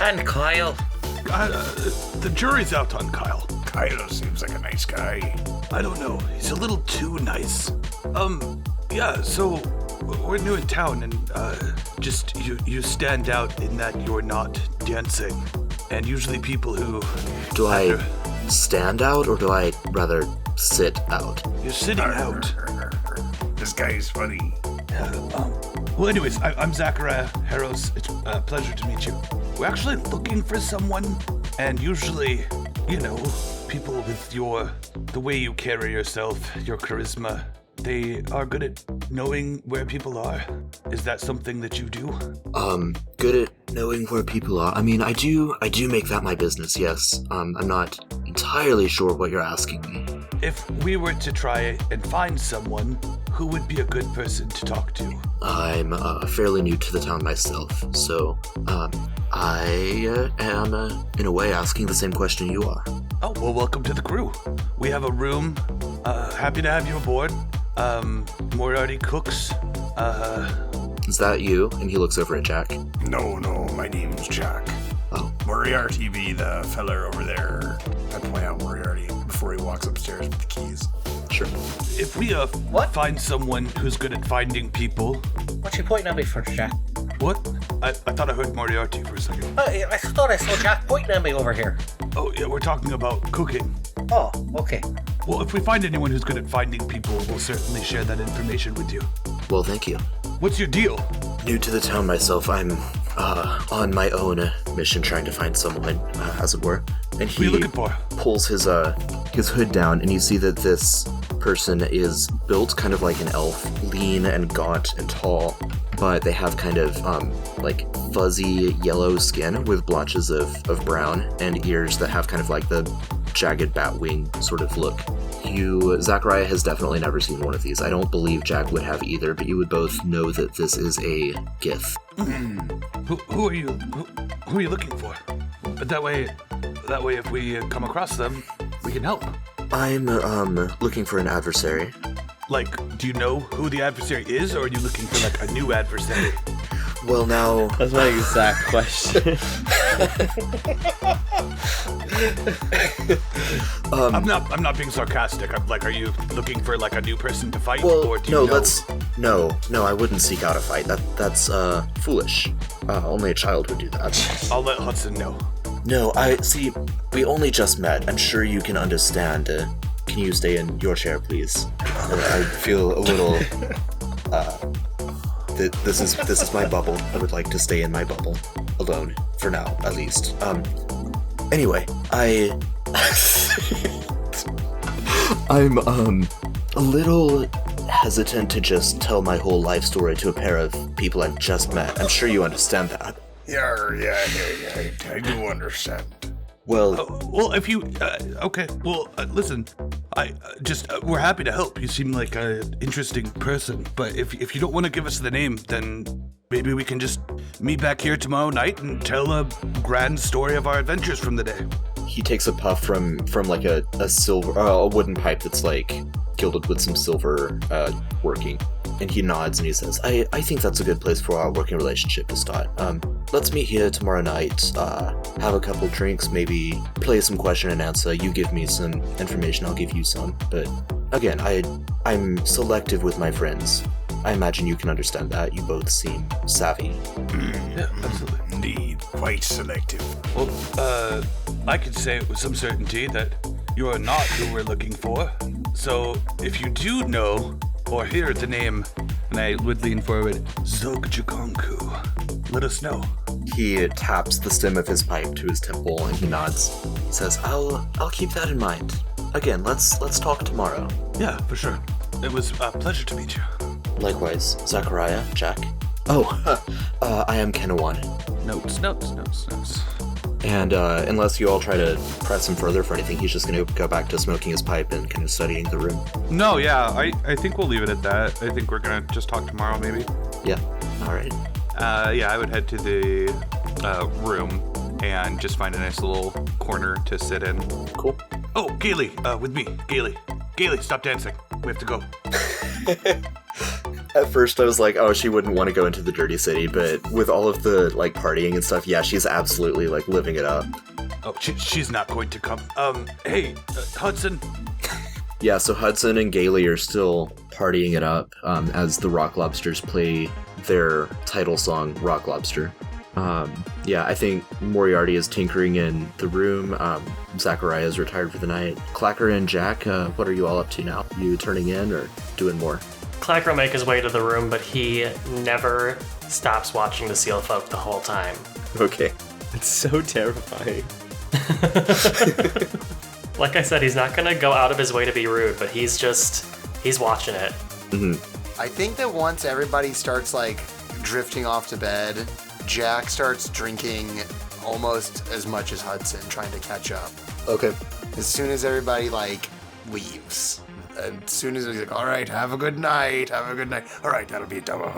And Kyle. The jury's out on Kyle. Kyle seems like a nice guy. I don't know. He's a little too nice. Yeah, so we're new in town, and just you stand out in that you're not dancing. And usually people who... Do I stand out, or do I rather sit out? You're sitting out. This guy's funny. Well, anyways, I'm Zachariah Harrows. It's a pleasure to meet you. We're actually looking for someone, and usually, you know, people with the way you carry yourself, your charisma, they are good at knowing where people are. Is that something that you do? Good at knowing where people are. I mean, I do make that my business, yes. I'm not entirely sure what you're asking me. If we were to try and find someone, who would be a good person to talk to? I'm fairly new to the town myself, so I am, in a way, asking the same question you are. Oh, well, welcome to the crew. We have a room. Happy to have you aboard. Moriarty cooks. Is that you? And he looks over at Jack. No, my name's Jack. Oh. Moriarty be the feller over there. I point out Moriarty before he walks upstairs with the keys. Sure. If we find someone who's good at finding people... What you pointing at me for, Jack? What? I thought I heard Moriarty for a second. I thought I saw Jack pointing at me over here. Oh, yeah, we're talking about cooking. Oh, okay. Well, if we find anyone who's good at finding people, we'll certainly share that information with you. Well, thank you. What's your deal? New to the town myself, I'm on my own mission trying to find someone, as it were. And Who are you looking for? Pulls his hood down, and you see that this person is built kind of like an elf, lean and gaunt and tall, but they have kind of like fuzzy yellow skin with blotches of brown and ears that have kind of like the jagged bat wing sort of look. Zachariah has definitely never seen one of these. I don't believe Jack would have either, but you would both know that this is a gith. Who are you? Who are you looking for? But that way, if we come across them, we can help. I'm looking for an adversary. Like, do you know who the adversary is, or are you looking for like a new adversary? Well, now That's my exact question. I'm not being sarcastic. I'm like, are you looking for like a new person to fight, well, or do you know? No, I wouldn't seek out a fight. That's foolish. Only a child would do that. I'll let Hudson know. No, we only just met. I'm sure you can understand. Can you stay in your chair, please? I feel a little, this is my bubble. I would like to stay in my bubble. Alone. For now, at least. Anyway, I'm, a little hesitant to just tell my whole life story to a pair of people I've just met. I'm sure you understand that. Yeah, I do understand. Well, Well, if you okay, well, listen, we're happy to help. You seem like an interesting person, but if you don't want to give us the name, then maybe we can just meet back here tomorrow night and tell a grand story of our adventures from the day. he takes a puff from like a silver, a wooden pipe that's like gilded with some silver working. And he nods and he says, I think that's a good place for our working relationship to start. Let's meet here tomorrow night, have a couple drinks, maybe play some question and answer. You give me some information, I'll give you some. But again, I'm selective with my friends. I imagine you can understand that. You both seem savvy. Yeah, absolutely. Indeed, quite selective. Well, I could say with some certainty that you are not who we're looking for. So if you do know or hear the name, and I would lean forward, Zogjagonku, let us know. He taps the stem of his pipe to his temple and he nods. He says, I'll keep that in mind. Again, let's talk tomorrow. Yeah, for sure. It was a pleasure to meet you. Likewise, Zachariah, Jack. Oh, I am Kenawan. Notes. And unless you all try to press him further for anything, he's just going to go back to smoking his pipe and kind of studying the room. No, yeah, I think we'll leave it at that. I think we're going to just talk tomorrow, maybe. Yeah, all right. Yeah, I would head to the room and just find a nice little corner to sit in. Cool. Oh, Gailey, with me. Gailey, stop dancing. We have to go. At first I was like, oh, she wouldn't want to go into the dirty city, but with all of the like partying and stuff, yeah, she's absolutely like living it up. Oh, she's not going to come. Hey, Hudson. Yeah, so Hudson and Gailey are still partying it up as the Rock Lobsters play their title song, Rock Lobster. Yeah, I think Moriarty is tinkering in the room. Zachariah is retired for the night. Clacker and Jack, what are you all up to now? You turning in or doing more? Clacker will make his way to the room, but he never stops watching the seal folk the whole time. Okay. It's so terrifying. Like I said, he's not gonna go out of his way to be rude, but he's watching it. I think that once everybody starts, like, drifting off to bed, Jack starts drinking almost as much as Hudson, trying to catch up. Okay. As soon as everybody, like, leaves. As soon as he's like, all right, have a good night, have a good night. All right, that'll be a double.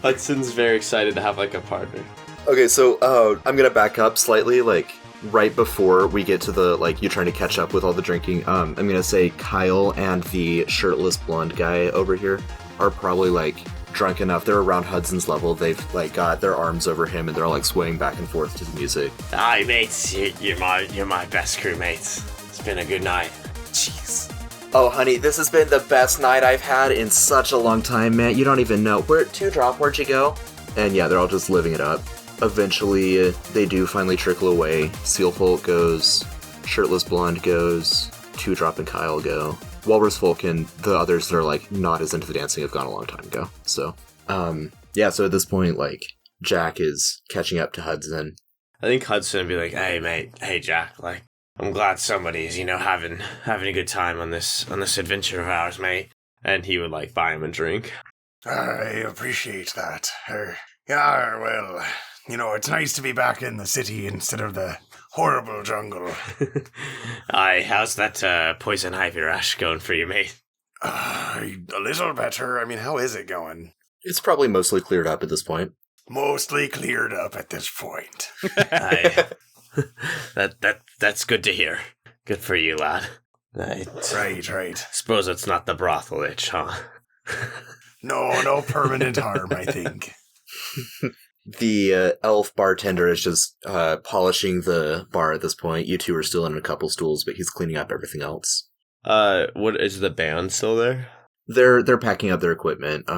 Hudson's very excited to have like a partner. Okay, so I'm gonna back up slightly, like right before we get to the like you trying to catch up with all the drinking. I'm gonna say Kyle and the shirtless blonde guy over here are probably like drunk enough. They're around Hudson's level. They've like got their arms over him and they're like swaying back and forth to the music. Aye, mates, you're my best crewmates. It's been a good night. Jeez. Oh, honey, this has been the best night I've had in such a long time, man. You don't even know. Two Drop, where'd you go? And yeah, they're all just living it up. Eventually, they do finally trickle away. Sealfolk goes, Shirtless Blonde goes, Two Drop and Kyle go. Walrus Folk and the others that are like not as into the dancing have gone a long time ago. So, yeah, so at this point, like, Jack is catching up to Hudson. I think Hudson would be like, hey, mate, hey, Jack, like, I'm glad somebody's, having a good time on this adventure of ours, mate. And he would like buy him a drink. I appreciate that. Yeah, well, it's nice to be back in the city instead of the horrible jungle. Aye, how's that poison ivy rash going for you, mate? A little better. I mean, how is it going? It's probably mostly cleared up at this point. Mostly cleared up at this point. Aye. That's good to hear. Good for you, lad. Right. Suppose it's not the brothel itch, huh? No permanent harm, I think. The elf bartender is just polishing the bar at this point. You two are still in a couple stools, but he's cleaning up everything else. What is the band still there? They're packing up their equipment.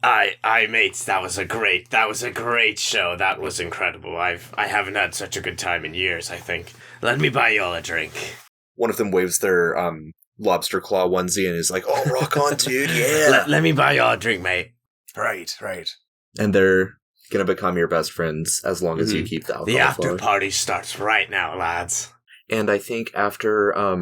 Aye, mates, that was a great show. That was incredible. I haven't had such a good time in years, I think. Let me buy you all a drink. One of them waves their lobster claw onesie and is like, oh, rock on, dude, yeah. Let me buy you all a drink, mate. Right. And they're gonna become your best friends as long as you keep the alcohol The after flowing. party starts right now, lads. And I think after a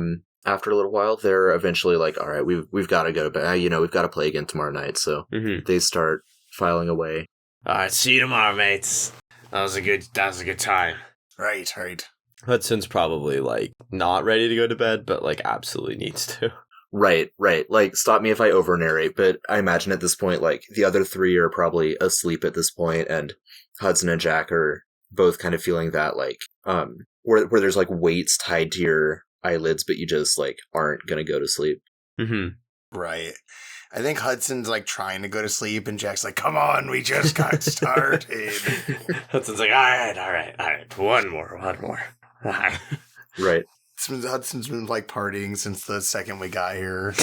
little while, they're eventually like, all right, we've got to go to bed. We've got to play again tomorrow night. So they start filing away. All right, see you tomorrow, mates. That was a good time. Right. Hudson's probably like not ready to go to bed, but like absolutely needs to. Right. Like, stop me if I over narrate, but I imagine at this point, like, the other three are probably asleep at this point, and Hudson and Jack are both kind of feeling that, like, where there's like weights tied to your eyelids, but you just like aren't gonna go to sleep. Right. I think Hudson's like trying to go to sleep, and Jack's like, "Come on, we just got started." Hudson's like, "All right, one more." Right. Hudson's been like partying since the second we got here.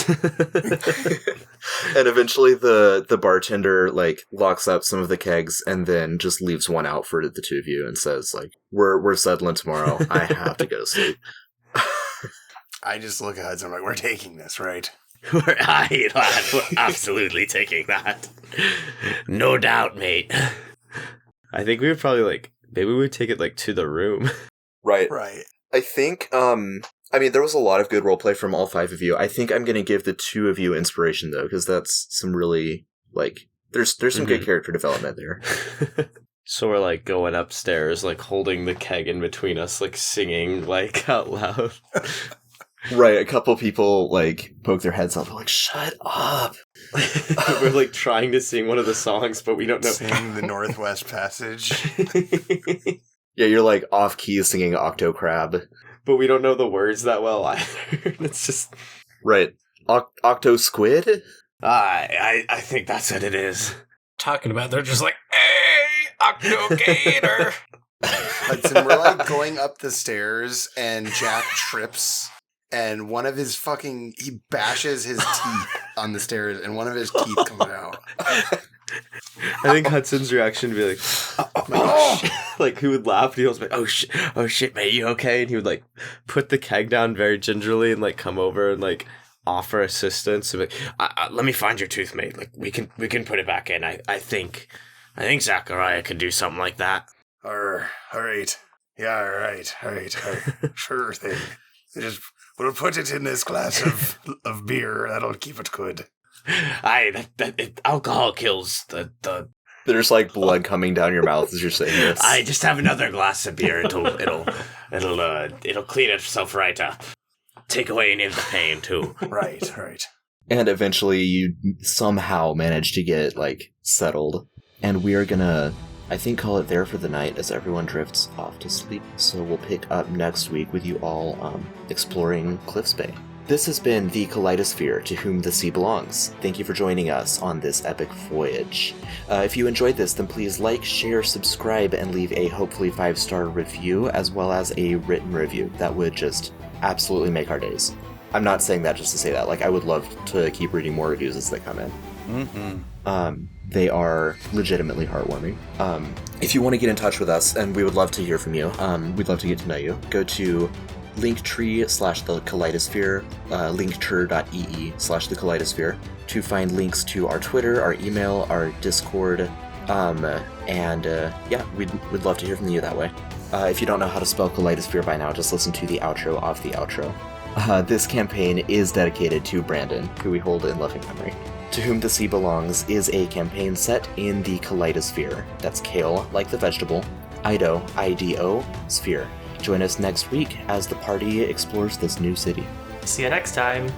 And eventually the bartender like locks up some of the kegs and then just leaves one out for the two of you and says like, "We're settling tomorrow. I have to go to sleep." I just look at Hudson, I'm like, we're taking this, right? We're absolutely taking that. No doubt, mate. I think we would probably like, maybe we would take it like to the room. Right. I think, there was a lot of good roleplay from all five of you. I think I'm going to give the two of you inspiration, though, because that's some really, like, there's some good character development there. So we're, like, going upstairs, like, holding the keg in between us, like, singing, like, out loud. Right, a couple people, like, poke their heads up. They're like, shut up! We're, like, trying to sing one of the songs, but we don't know. Sing the Northwest Passage. Yeah, you're, like, off-key singing Octo Crab. But we don't know the words that well either. It's just... Right. Octo Squid? I think that's what it is. Talking about, they're just like, hey, Octo Gator! Hudson, we're like going up the stairs and Jack trips and one of his he bashes his teeth on the stairs and one of his teeth comes out. I think Hudson's reaction would be like, oh my gosh. Like, he would laugh and he was like, oh shit, mate, you okay? And he would, like, put the keg down very gingerly and, like, come over and, like, offer assistance. And be like, let me find your tooth, mate. Like, we can put it back in. I think Zachariah could do something like that. All right. Yeah, all right. Sure thing. Just We'll put it in this glass of beer. That'll keep it good. Alcohol kills the. There's like blood coming down your mouth as you're saying this. I just have another glass of beer. It'll clean itself right up. Take away any of the pain too. Right. And eventually you somehow manage to get, like, settled. And we are gonna, I think, call it there for the night as everyone drifts off to sleep. So we'll pick up next week with you all exploring Cliffs Bay. This has been the Kaleidosphere, To Whom the Sea Belongs. Thank you for joining us on this epic voyage. If you enjoyed this, then please like, share, subscribe, and leave a hopefully 5-star review, as well as a written review. That would just absolutely make our days. I'm not saying that just to say that. Like, I would love to keep reading more reviews as they come in. Mm-hmm. They are legitimately heartwarming. If you want to get in touch with us, and we would love to hear from you, we'd love to get to know you, go to Linktree/The Kaleidosphere, linktree.ee/The Kaleidosphere to find links to our Twitter, our email, our Discord, we'd love to hear from you that way. If you don't know how to spell Kaleidosphere by now, just listen to the outro of the outro. This campaign is dedicated to Brandon, who we hold in loving memory. To Whom the Sea Belongs is a campaign set in the Kaleidosphere. That's kale, like the vegetable, Ido, I-D-O, sphere. Join us next week as the party explores this new city. See you next time.